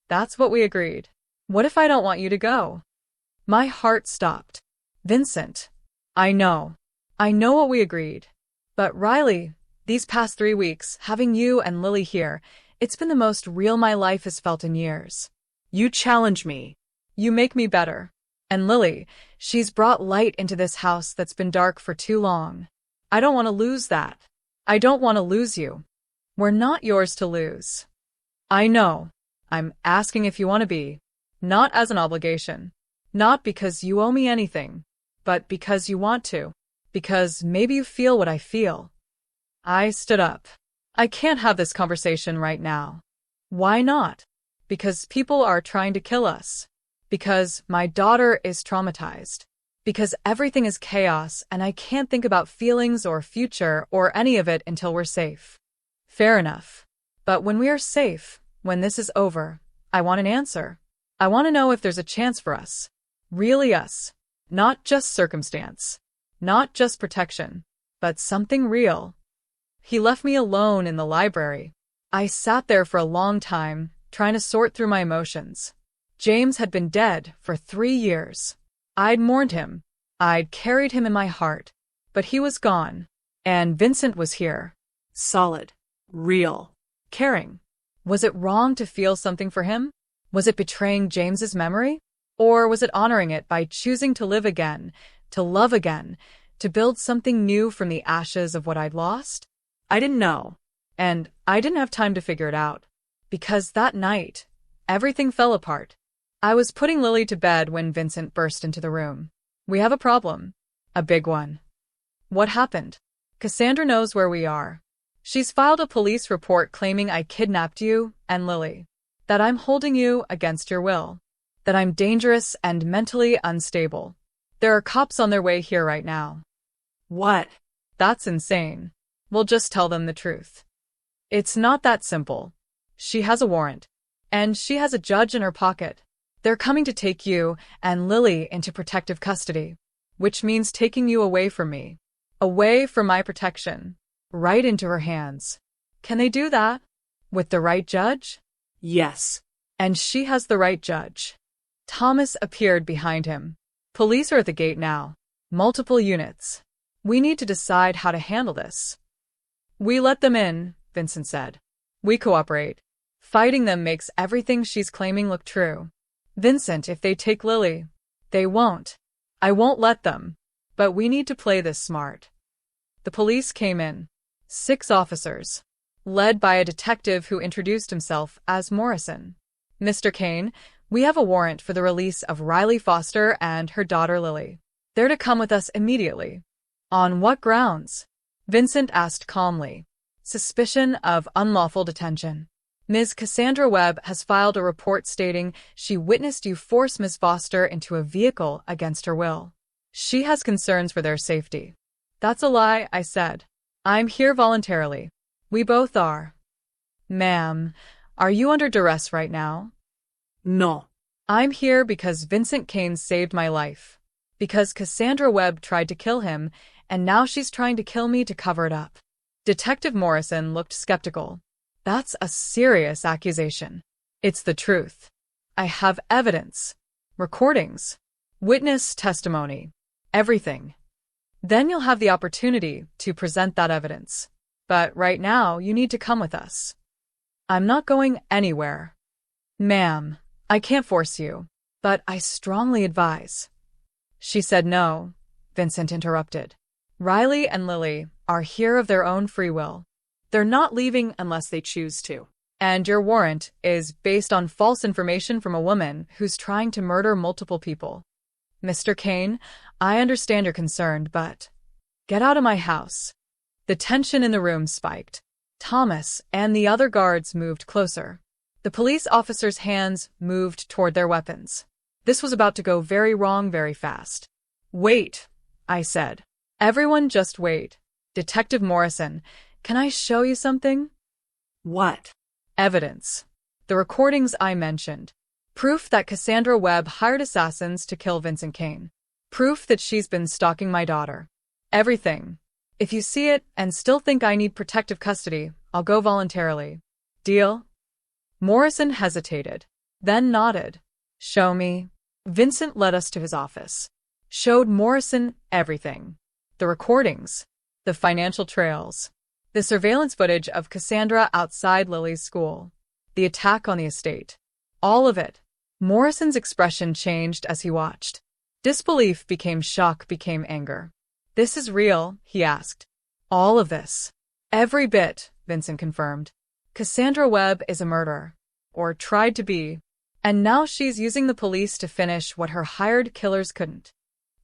That's what we agreed. What if I don't want you to go? My heart stopped. Vincent. I know. I know what we agreed. But Riley, these past 3 weeks, having you and Lily here, it's been the most real my life has felt in years. You challenge me. You make me better. And Lily, she's brought light into this house that's been dark for too long. I don't want to lose that. I don't want to lose you. We're not yours to lose. I know. I'm asking if you want to be. Not as an obligation. Not because you owe me anything. But because you want to. Because maybe you feel what I feel. I stood up. I can't have this conversation right now. Why not? Because people are trying to kill us. Because my daughter is traumatized. Because everything is chaos and I can't think about feelings or future or any of it until we're safe. Fair enough. But when we are safe, when this is over, I want an answer. I want to know if there's a chance for us. Really us. Not just circumstance. Not just protection. But something real. He left me alone in the library. I sat there for a long time, trying to sort through my emotions. James had been dead for 3 years. I'd mourned him. I'd carried him in my heart. But he was gone. And Vincent was here. Solid. Real. Caring. Was it wrong to feel something for him? Was it betraying James's memory? Or was it honoring it by choosing to live again, to love again, to build something new from the ashes of what I'd lost? I didn't know. And I didn't have time to figure it out. Because that night, everything fell apart. I was putting Lily to bed when Vincent burst into the room. We have a problem. A big one. What happened? Cassandra knows where we are. She's filed a police report claiming I kidnapped you and Lily. That I'm holding you against your will. That I'm dangerous and mentally unstable. There are cops on their way here right now. What? That's insane. We'll just tell them the truth. It's not that simple. She has a warrant. And she has a judge in her pocket. They're coming to take you and Lily into protective custody. Which means taking you away from me. Away from my protection. Right into her hands. Can they do that? With the right judge? Yes. And she has the right judge. Thomas appeared behind him. Police are at the gate now. Multiple units. We need to decide how to handle this. We let them in, Vincent said. We cooperate. Fighting them makes everything she's claiming look true. Vincent, if they take Lily, they won't. I won't let them. But we need to play this smart. The police came in. 6 officers. Led by a detective who introduced himself as Morrison. Mr. Kane, we have a warrant for the release of Riley Foster and her daughter Lily. They're to come with us immediately. On what grounds? Vincent asked calmly. Suspicion of unlawful detention. Ms. Cassandra Webb has filed a report stating she witnessed you force Ms. Foster into a vehicle against her will. She has concerns for their safety. That's a lie, I said. I'm here voluntarily. We both are. Ma'am, are you under duress right now? No. I'm here because Vincent Kane saved my life. Because Cassandra Webb tried to kill him, and now she's trying to kill me to cover it up. Detective Morrison looked skeptical. That's a serious accusation. It's the truth. I have evidence. Recordings. Witness testimony. Everything. Then you'll have the opportunity to present that evidence. But right now, you need to come with us. I'm not going anywhere. Ma'am, I can't force you, but I strongly advise. She said no, Vincent interrupted. Riley and Lily are here of their own free will. They're not leaving unless they choose to. And your warrant is based on false information from a woman who's trying to murder multiple people. Mr. Kane, I understand you're concerned, but get out of my house. The tension in the room spiked. Thomas and the other guards moved closer. The police officers' hands moved toward their weapons. This was about to go very wrong very fast. Wait, I said. Everyone just wait. Detective Morrison, can I show you something? What? Evidence. The recordings I mentioned. Proof that Cassandra Webb hired assassins to kill Vincent Kane. Proof that she's been stalking my daughter. Everything. If you see it and still think I need protective custody, I'll go voluntarily. Deal? Morrison hesitated, then nodded. Show me. Vincent led us to his office. Showed Morrison everything. The recordings. The financial trails. The surveillance footage of Cassandra outside Lily's school. The attack on the estate. All of it. Morrison's expression changed as he watched. Disbelief became shock, became anger. This is real, he asked. All of this. Every bit, Vincent confirmed. Cassandra Webb is a murderer. Or tried to be. And now she's using the police to finish what her hired killers couldn't.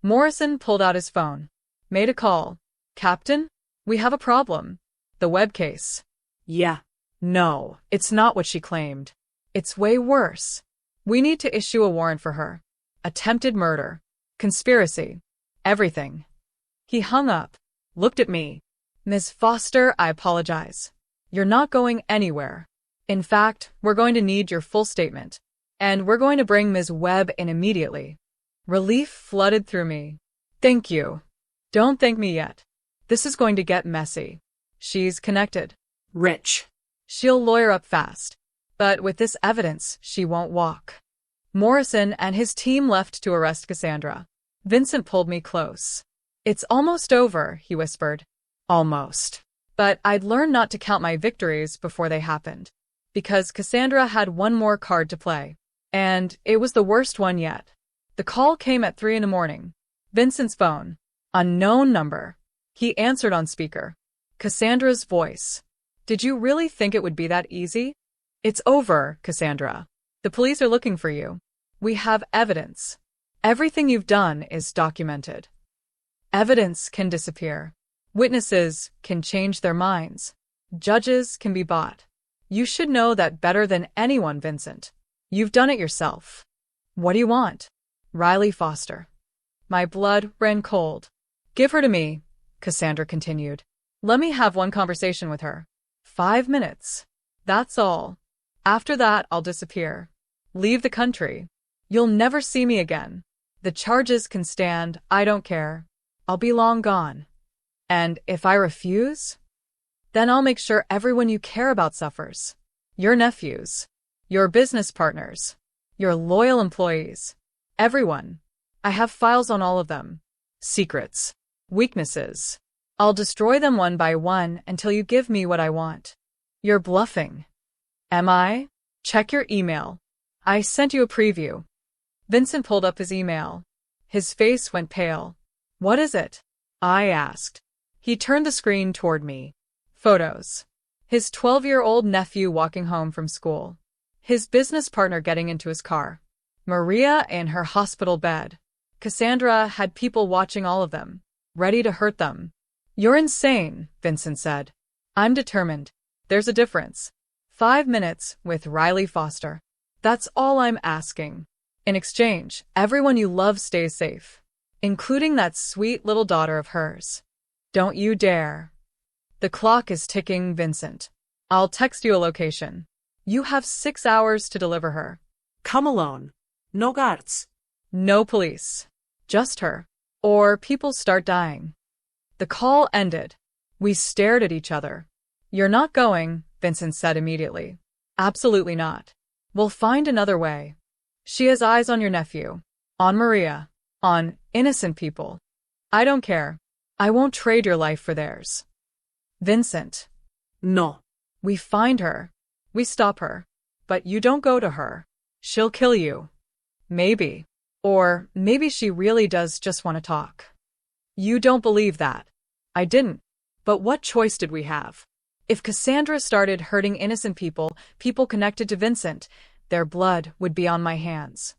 Morrison pulled out his phone. Made a call. Captain, we have a problem. The Webb case. Yeah. No, it's not what she claimed. It's way worse. We need to issue a warrant for her. Attempted murder. Conspiracy. Everything. He hung up. Looked at me. Ms. Foster, I apologize. You're not going anywhere. In fact, we're going to need your full statement. And we're going to bring Ms. Webb in immediately. Relief flooded through me. Thank you. Don't thank me yet. This is going to get messy. She's connected. Rich. She'll lawyer up fast. But with this evidence, she won't walk. Morrison and his team left to arrest Cassandra. Vincent pulled me close. It's almost over, he whispered. Almost. But I'd learned not to count my victories before they happened. Because Cassandra had one more card to play. And it was the worst one yet. The call came at 3 a.m. Vincent's phone. Unknown number. He answered on speaker. Cassandra's voice. Did you really think it would be that easy? It's over, Cassandra. The police are looking for you. We have evidence. Everything you've done is documented. Evidence can disappear. Witnesses can change their minds. Judges can be bought. You should know that better than anyone, Vincent. You've done it yourself. What do you want? Riley Foster. My blood ran cold. Give her to me, Cassandra continued. Let me have one conversation with her. 5 minutes. That's all. After that, I'll disappear. Leave the country. You'll never see me again. The charges can stand, I don't care. I'll be long gone. And if I refuse? Then I'll make sure everyone you care about suffers. Your nephews. Your business partners. Your loyal employees. Everyone. I have files on all of them. Secrets. Weaknesses. I'll destroy them one by one until you give me what I want. You're bluffing. Am I? Check your email. I sent you a preview. Vincent pulled up his email. His face went pale. What is it? I asked. He turned the screen toward me. Photos. His 12-year-old nephew walking home from school. His business partner getting into his car. Maria in her hospital bed. Cassandra had people watching all of them, ready to hurt them. You're insane, Vincent said. I'm determined. There's a difference. 5 minutes with Riley Foster. That's all I'm asking. In exchange, everyone you love stays safe, including that sweet little daughter of hers. Don't you dare. The clock is ticking, Vincent. I'll text you a location. You have 6 hours to deliver her. Come alone. No guards. No police. Just her. Or people start dying. The call ended. We stared at each other. You're not going, Vincent said immediately. Absolutely not. We'll find another way. She has eyes on your nephew. On Maria. On innocent people. I don't care. I won't trade your life for theirs. Vincent. No. We find her. We stop her. But you don't go to her. She'll kill you. Maybe. Or maybe she really does just want to talk. You don't believe that. I didn't. But what choice did we have? If Cassandra started hurting innocent people, people connected to Vincent, their blood would be on my hands.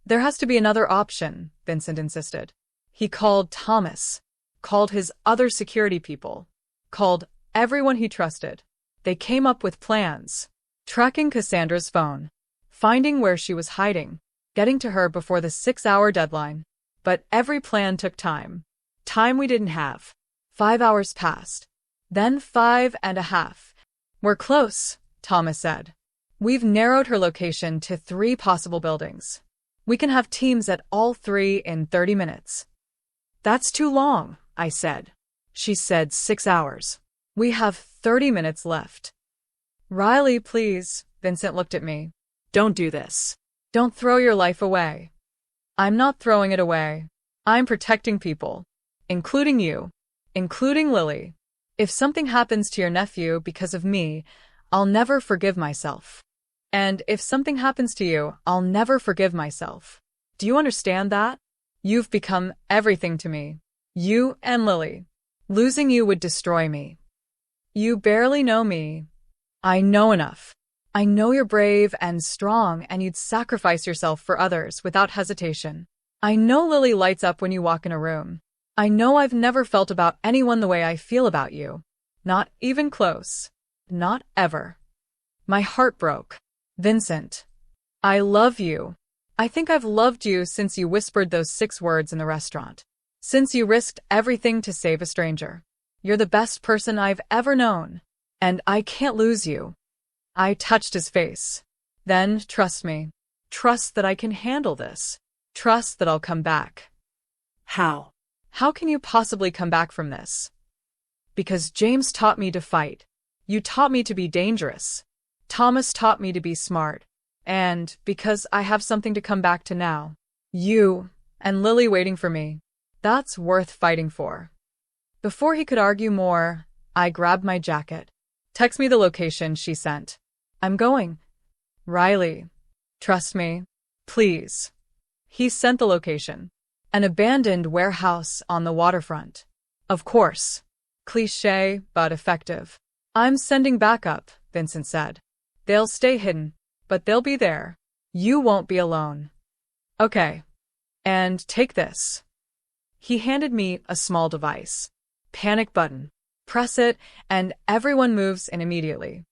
There has to be another option, Vincent insisted. He called Thomas, called his other security people, called everyone he trusted. They came up with plans, tracking Cassandra's phone, finding where she was hiding, getting to her before the 6-hour deadline. But every plan took time. Time we didn't have. 5 hours passed. Then 5.5. We're close, Thomas said. We've narrowed her location to 3 possible buildings. We can have teams at all 3 in 30 minutes. That's too long, I said. She said 6 hours. We have 30 minutes left. Riley, please, Vincent looked at me. Don't do this. Don't throw your life away. I'm not throwing it away. I'm protecting people. Including you. Including Lily. If something happens to your nephew because of me, I'll never forgive myself. And if something happens to you, I'll never forgive myself. Do you understand that? You've become everything to me. You and Lily. Losing you would destroy me. You barely know me. I know enough. I know you're brave and strong and you'd sacrifice yourself for others without hesitation. I know Lily lights up when you walk in a room. I know I've never felt about anyone the way I feel about you. Not even close. Not ever. My heart broke. Vincent. I love you. I think I've loved you since you whispered those 6 words in the restaurant. Since you risked everything to save a stranger. You're the best person I've ever known. And I can't lose you. I touched his face. Then, trust me. Trust that I can handle this. Trust that I'll come back. How? How can you possibly come back from this? Because James taught me to fight. You taught me to be dangerous. Thomas taught me to be smart. And because I have something to come back to now. You and Lily waiting for me. That's worth fighting for. Before he could argue more, I grabbed my jacket. Text me the location, she sent. I'm going. Riley. Trust me. Please. He sent the location. An abandoned warehouse on the waterfront. Of course. Cliché, but effective. I'm sending backup, Vincent said. They'll stay hidden, but they'll be there. You won't be alone. Okay. And take this. He handed me a small device. Panic button. Press it, and everyone moves in immediately.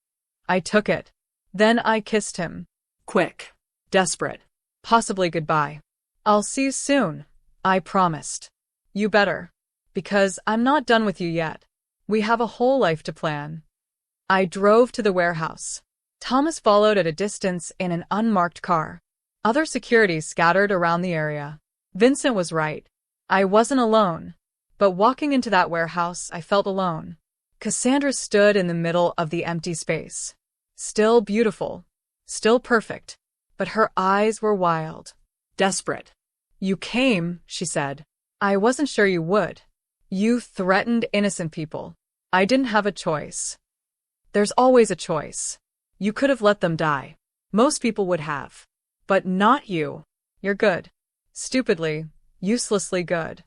I took it. Then I kissed him. Quick. Desperate. Possibly goodbye. I'll see you soon. I promised. You better. Because I'm not done with you yet. We have a whole life to plan. I drove to the warehouse. Thomas followed at a distance in an unmarked car. Other security scattered around the area. Vincent was right. I wasn't alone. But walking into that warehouse, I felt alone. Cassandra stood in the middle of the empty space. Still beautiful. Still perfect. But her eyes were wild. Desperate. You came, she said. I wasn't sure you would. You threatened innocent people. I didn't have a choice. There's always a choice. You could have let them die. Most people would have. But not you. You're good. Stupidly, uselessly good.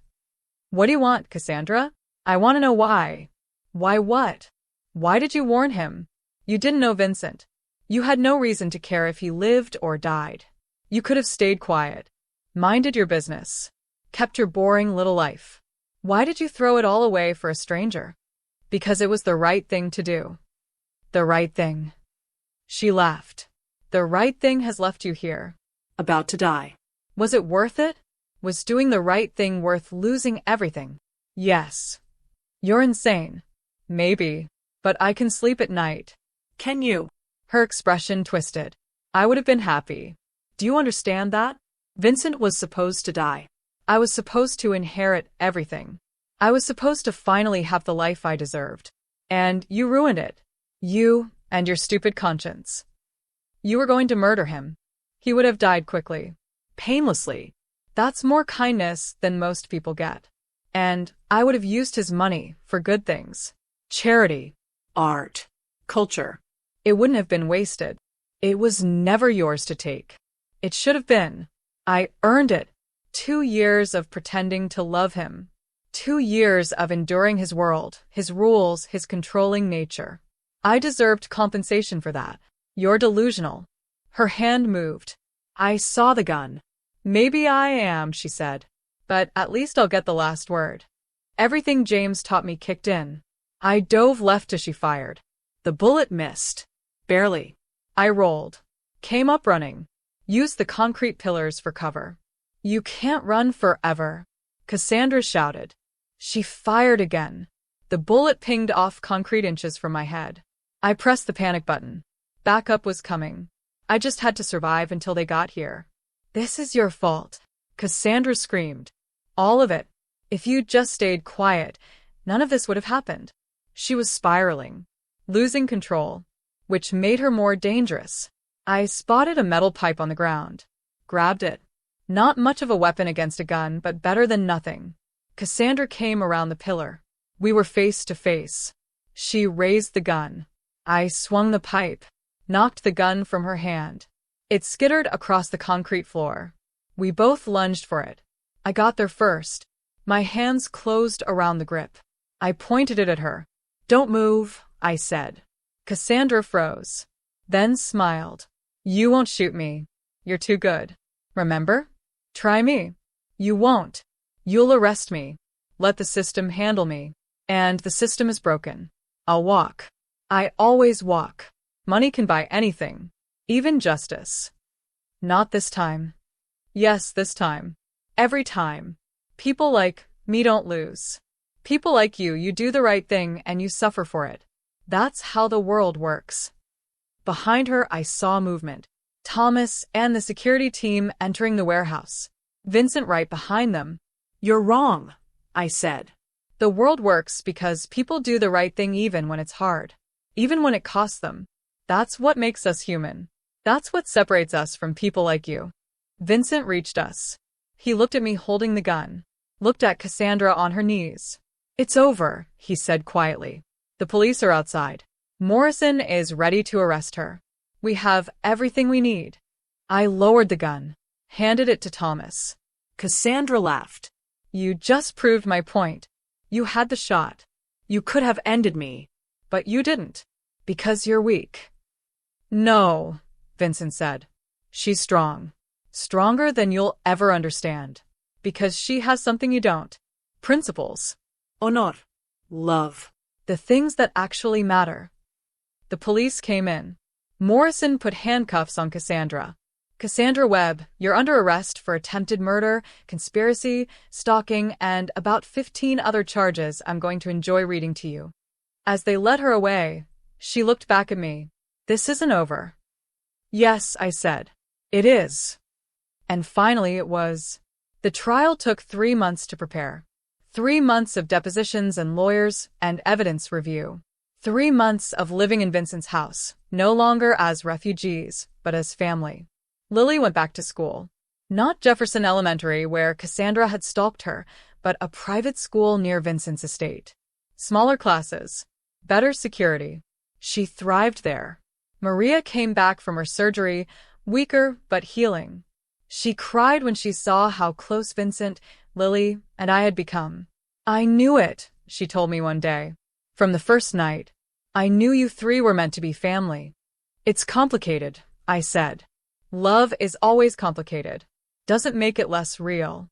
What do you want, Cassandra? I want to know why. Why what? Why did you warn him? You didn't know Vincent. You had no reason to care if he lived or died. You could have stayed quiet. Minded your business. Kept your boring little life. Why did you throw it all away for a stranger? Because it was the right thing to do. The right thing. She laughed. The right thing has left you here. About to die. Was it worth it? Was doing the right thing worth losing everything? Yes. You're insane. Maybe. But I can sleep at night. Can you? Her expression twisted. I would have been happy. Do you understand that? Vincent was supposed to die. I was supposed to inherit everything. I was supposed to finally have the life I deserved. And you ruined it. You and your stupid conscience. You were going to murder him. He would have died quickly. Painlessly. That's more kindness than most people get. And I would have used his money for good things. Charity. Art. Culture. It wouldn't have been wasted. It was never yours to take. It should have been. I earned it. 2 years of pretending to love him. 2 years of enduring his world, his rules, his controlling nature. I deserved compensation for that. You're delusional. Her hand moved. I saw the gun. Maybe I am, she said. But at least I'll get the last word. Everything James taught me kicked in. I dove left as she fired. The bullet missed. Barely. I rolled. Came up running. Used the concrete pillars for cover. You can't run forever, Cassandra shouted. She fired again. The bullet pinged off concrete inches from my head. I pressed the panic button. Backup was coming. I just had to survive until they got here. This is your fault, Cassandra screamed. All of it. If you'd just stayed quiet, none of this would have happened. She was spiraling, losing control, which made her more dangerous. I spotted a metal pipe on the ground. Grabbed it. Not much of a weapon against a gun, but better than nothing. Cassandra came around the pillar. We were face to face. She raised the gun. I swung the pipe, knocked the gun from her hand. It skittered across the concrete floor. We both lunged for it. I got there first. My hands closed around the grip. I pointed it at her. Don't move, I said. Cassandra froze. Then smiled. You won't shoot me. You're too good. Remember? Try me. You won't. You'll arrest me. Let the system handle me. And the system is broken. I'll walk. I always walk. Money can buy anything. Even justice. Not this time. Yes, this time. Every time. People like me don't lose. People like you do the right thing and you suffer for it. That's how the world works. Behind her, I saw movement. Thomas and the security team entering the warehouse. Vincent right behind them. You're wrong, I said. The world works because people do the right thing even when it's hard. Even when it costs them. That's what makes us human. That's what separates us from people like you. Vincent reached us. He looked at me holding the gun. Looked at Cassandra on her knees. It's over, he said quietly. The police are outside. Morrison is ready to arrest her. We have everything we need. I lowered the gun. Handed it to Thomas. Cassandra laughed. You just proved my point. You had the shot. You could have ended me. But you didn't. Because you're weak. No, Vincent said. She's strong. Stronger than you'll ever understand. Because she has something you don't. Principles. Honor. Love. The things that actually matter. The police came in. Morrison put handcuffs on Cassandra. Cassandra Webb, you're under arrest for attempted murder, conspiracy, stalking, and about 15 other charges I'm going to enjoy reading to you. As they led her away, she looked back at me. This isn't over. Yes, I said. It is. And finally it was. The trial took 3 months to prepare. 3 months of depositions and lawyers and evidence review. 3 months of living in Vincent's house, no longer as refugees, but as family. Lily went back to school. Not Jefferson Elementary, where Cassandra had stalked her, but a private school near Vincent's estate. Smaller classes. Better security. She thrived there. Maria came back from her surgery, weaker but healing. She cried when she saw how close Vincent, Lily, and I had become. I knew it, she told me one day. From the first night. I knew you three were meant to be family. It's complicated, I said. Love is always complicated. Doesn't make it less real.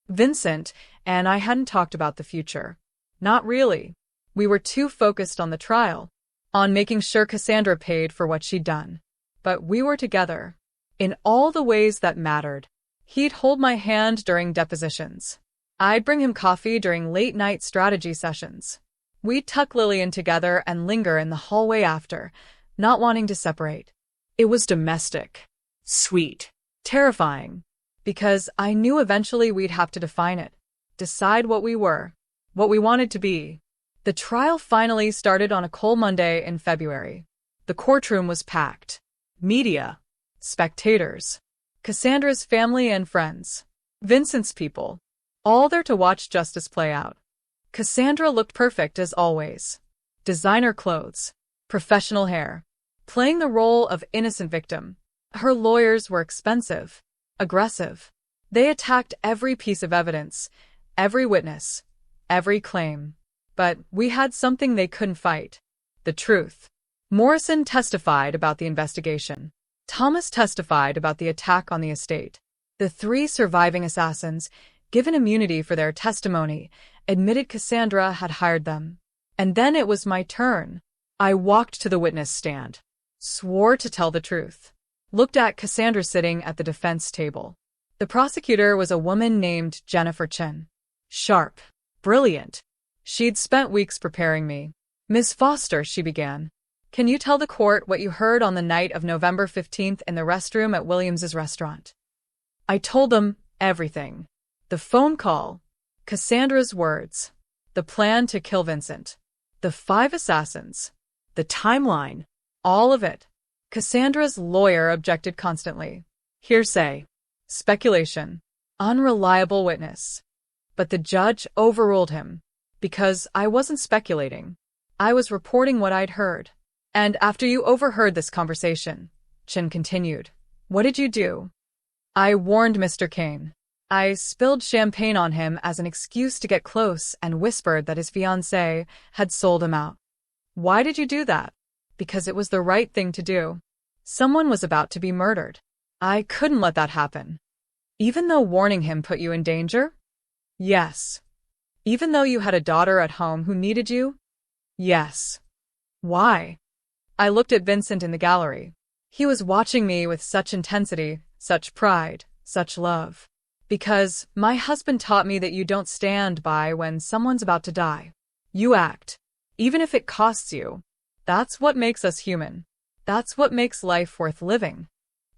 Vincent and I hadn't talked about the future. Not really. We were too focused on the trial, on making sure Cassandra paid for what she'd done. But we were together. In all the ways that mattered. He'd hold my hand during depositions. I'd bring him coffee during late-night strategy sessions. We'd tuck Lily in together and linger in the hallway after, not wanting to separate. It was domestic. Sweet. Terrifying. Because I knew eventually we'd have to define it. Decide what we were. What we wanted to be. The trial finally started on a cold Monday in February. The courtroom was packed. Media. Spectators. Cassandra's family and friends. Vincent's people. All there to watch justice play out. Cassandra looked perfect as always. Designer clothes. Professional hair. playing the role of innocent victim. Her lawyers were expensive, aggressive. They attacked every piece of evidence, every witness, every claim. But we had something they couldn't fight: the truth. Morrison testified about the investigation. Thomas testified about the attack on the estate. The 3 surviving assassins, given immunity for their testimony, admitted Cassandra had hired them. And then it was my turn. I walked to the witness stand, swore to tell the truth, looked at Cassandra sitting at the defense table. The prosecutor was a woman named Jennifer Chin. Sharp, brilliant. She'd spent weeks preparing me. "Miss Foster," she began, "can you tell the court what you heard on the night of November 15th in the restroom at Williams's restaurant?" I told them everything. The phone call, Cassandra's words, the plan to kill Vincent, the 5 assassins, the timeline, all of it. Cassandra's lawyer objected constantly. Hearsay, speculation, unreliable witness. But the judge overruled him. Because I wasn't speculating. I was reporting what I'd heard. "And after you overheard this conversation," Chin continued, "what did you do?" "I warned Mr. Kane. I spilled champagne on him as an excuse to get close and whispered that his fiancée had sold him out." "Why did you do that?" "Because it was the right thing to do. Someone was about to be murdered. I couldn't let that happen." "Even though warning him put you in danger?" "Yes." "Even though you had a daughter at home who needed you?" "Yes." "Why?" I looked at Vincent in the gallery. He was watching me with such intensity, such pride, such love. "Because my husband taught me that you don't stand by when someone's about to die. You act, even if it costs you. That's what makes us human. That's what makes life worth living."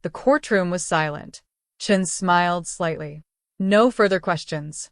The courtroom was silent. Chin smiled slightly. No further questions.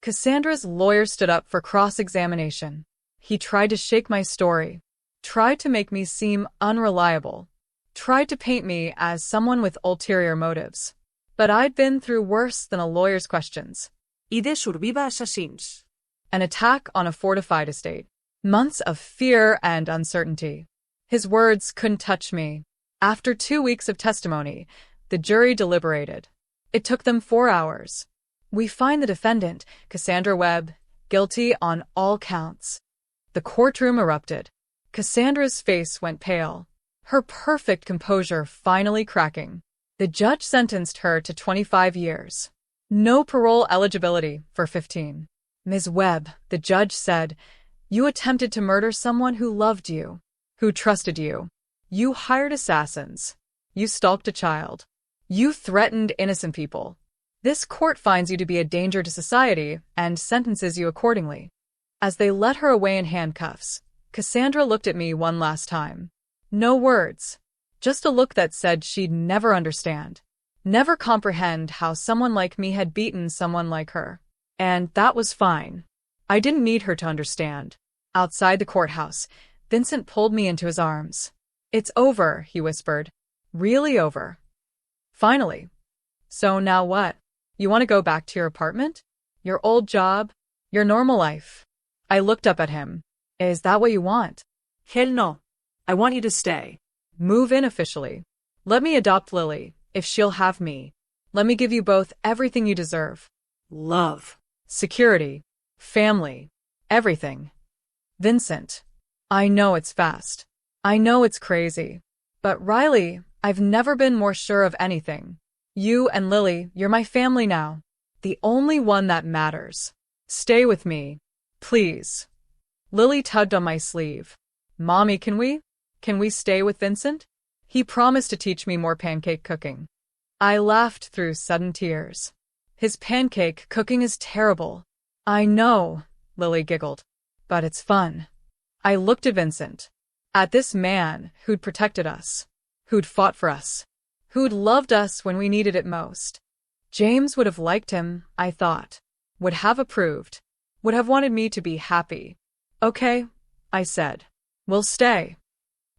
Cassandra's lawyer stood up for cross-examination. He tried to shake my story, tried to make me seem unreliable, tried to paint me as someone with ulterior motives. But I'd been through worse than a lawyer's questions. Ide surviva assassins. An attack on a fortified estate. Months of fear and uncertainty. His words couldn't touch me. After 2 weeks of testimony, the jury deliberated. It took them 4 hours. "We find the defendant, Cassandra Webb, guilty on all counts." The courtroom erupted. Cassandra's face went pale, her perfect composure finally cracking. The judge sentenced her to 25 years. No parole eligibility for 15. "Ms. Webb," the judge said, "you attempted to murder someone who loved you, who trusted you. You hired assassins. You stalked a child. You threatened innocent people. This court finds you to be a danger to society and sentences you accordingly." As they led her away in handcuffs, Cassandra looked at me one last time. No words, just a look that said she'd never understand, never comprehend how someone like me had beaten someone like her. And that was fine. I didn't need her to understand. Outside the courthouse, Vincent pulled me into his arms. "It's over," he whispered. "Really over. Finally. So now what? You want to go back to your apartment? Your old job? Your normal life?" I looked up at him. "Is that what you want?" Hell no. I want you to stay. "Move in officially. Let me adopt Lily, if she'll have me. Let me give you both everything you deserve. Love. Security. Family. Everything." "Vincent, I know it's fast. I know it's crazy. But Riley, I've never been more sure of anything. You and Lily, you're my family now. The only one that matters. Stay with me. Please." Lily tugged on my sleeve. "Mommy, can we stay with Vincent? He promised to teach me more pancake cooking." I laughed through sudden tears. "His pancake cooking is terrible." "I know," Lily giggled. "But it's fun." I looked at Vincent. At this man who'd protected us, who'd fought for us, who'd loved us when we needed it most. James would have liked him, I thought. Would have approved. Would have wanted me to be happy. "Okay," I said. "We'll stay."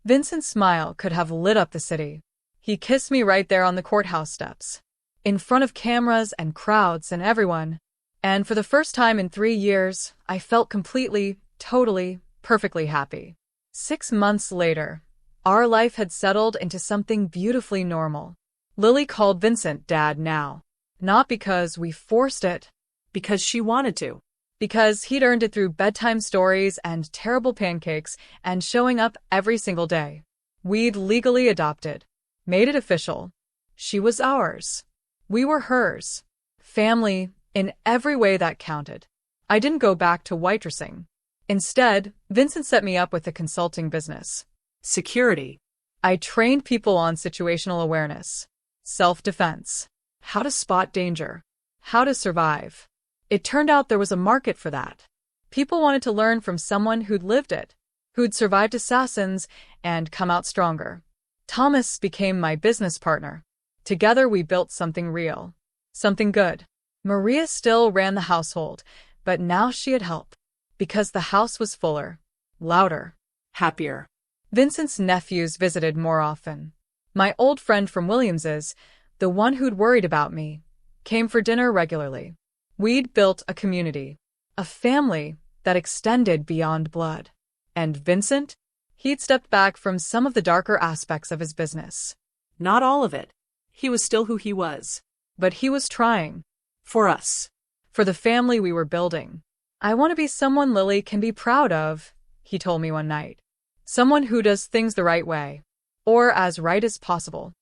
Vincent's smile could have lit up the city. He kissed me right there on the courthouse steps, in front of cameras and crowds and everyone. And for the first time in 3 years, I felt completely, totally, perfectly happy. 6 months later, Our life had settled into something beautifully normal. Lily called Vincent Dad now. Not because we forced it, Because she wanted to. because he'd earned it through bedtime stories and terrible pancakes and showing up every single day. We'd legally adopted, made it official. She was ours. We were hers. Family, in every way that counted. I didn't go back to waitressing. Instead, Vincent set me up with a consulting business. Security. I trained people on situational awareness, self-defense, how to spot danger, how to survive. It turned out there was a market for that. People wanted to learn from someone who'd lived it, who'd survived assassins and come out stronger. Thomas became my business partner. Together we built something real, something good. Maria still ran the household, but now she had help. Because the house was fuller, louder, Happier. Vincent's nephews visited more often. My old friend from Williams's, the one who'd worried about me, came for dinner regularly. We'd built a community, a family that extended beyond blood. And Vincent? He'd stepped back from some of the darker aspects of his business. Not all of it. He was still who he was. But he was trying. For us. For the family we were building. I want to be someone Lily can be proud of, he told me one night. Someone who does things the right way. Or as right as possible.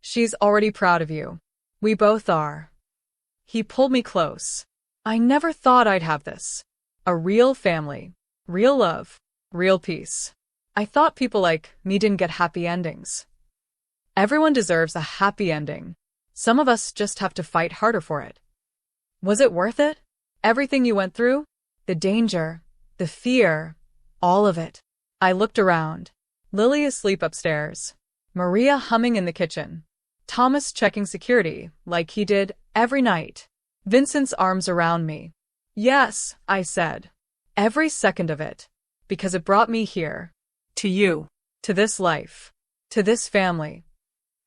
She's already proud of you. We both are. He pulled me close. I never thought I'd have this. A real family. Real love. Real peace. I thought people like me didn't get happy endings. Everyone deserves a happy ending. Some of us just have to fight harder for it. Was it worth it? Everything you went through? The danger, the fear, all of it. I looked around. Lily asleep upstairs. Maria humming in the kitchen. Thomas checking security, like he did every night. Vincent's arms around me. Yes, I said. Every second of it. Because it brought me here. To you. To this life. To this family.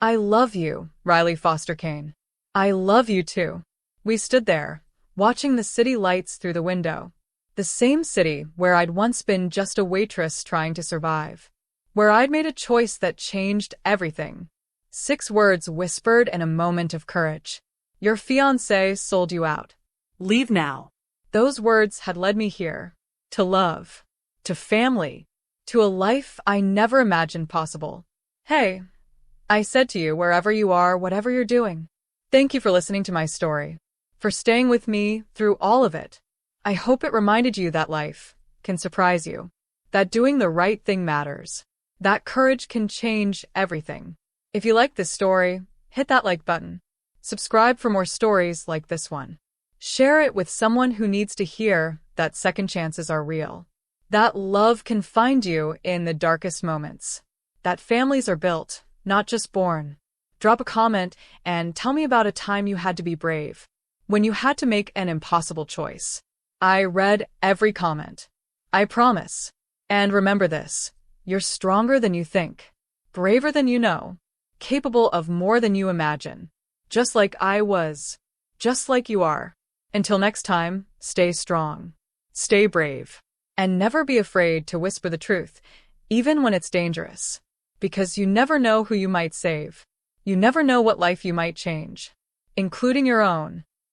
I love you, Riley Foster Kane. I love you too. We stood there, watching the city lights through the window. The same city where I'd once been just a waitress trying to survive. Where I'd made a choice that changed everything. 6 words whispered in a moment of courage. Your fiancé sold you out. Leave now. Those words had led me here. To love. To family. To a life I never imagined possible. Hey, I said to you wherever you are, whatever you're doing. Thank you for listening to my story. For staying with me through all of it. I hope it reminded you that life can surprise you. That doing the right thing matters. That courage can change everything. If you like this story, hit that like button. Subscribe for more stories like this one. Share it with someone who needs to hear that second chances are real. That love can find you in the darkest moments. That families are built, not just born. Drop a comment and tell me about a time you had to be brave. When you had to make an impossible choice. I read every comment. I promise. And remember this. You're stronger than you think. Braver than you know. Capable of more than you imagine. Just like I was. Just like you are. Until next time, stay strong. Stay brave. And never be afraid to whisper the truth, even when it's dangerous. Because you never know who you might save. You never know what life you might change. Including your own.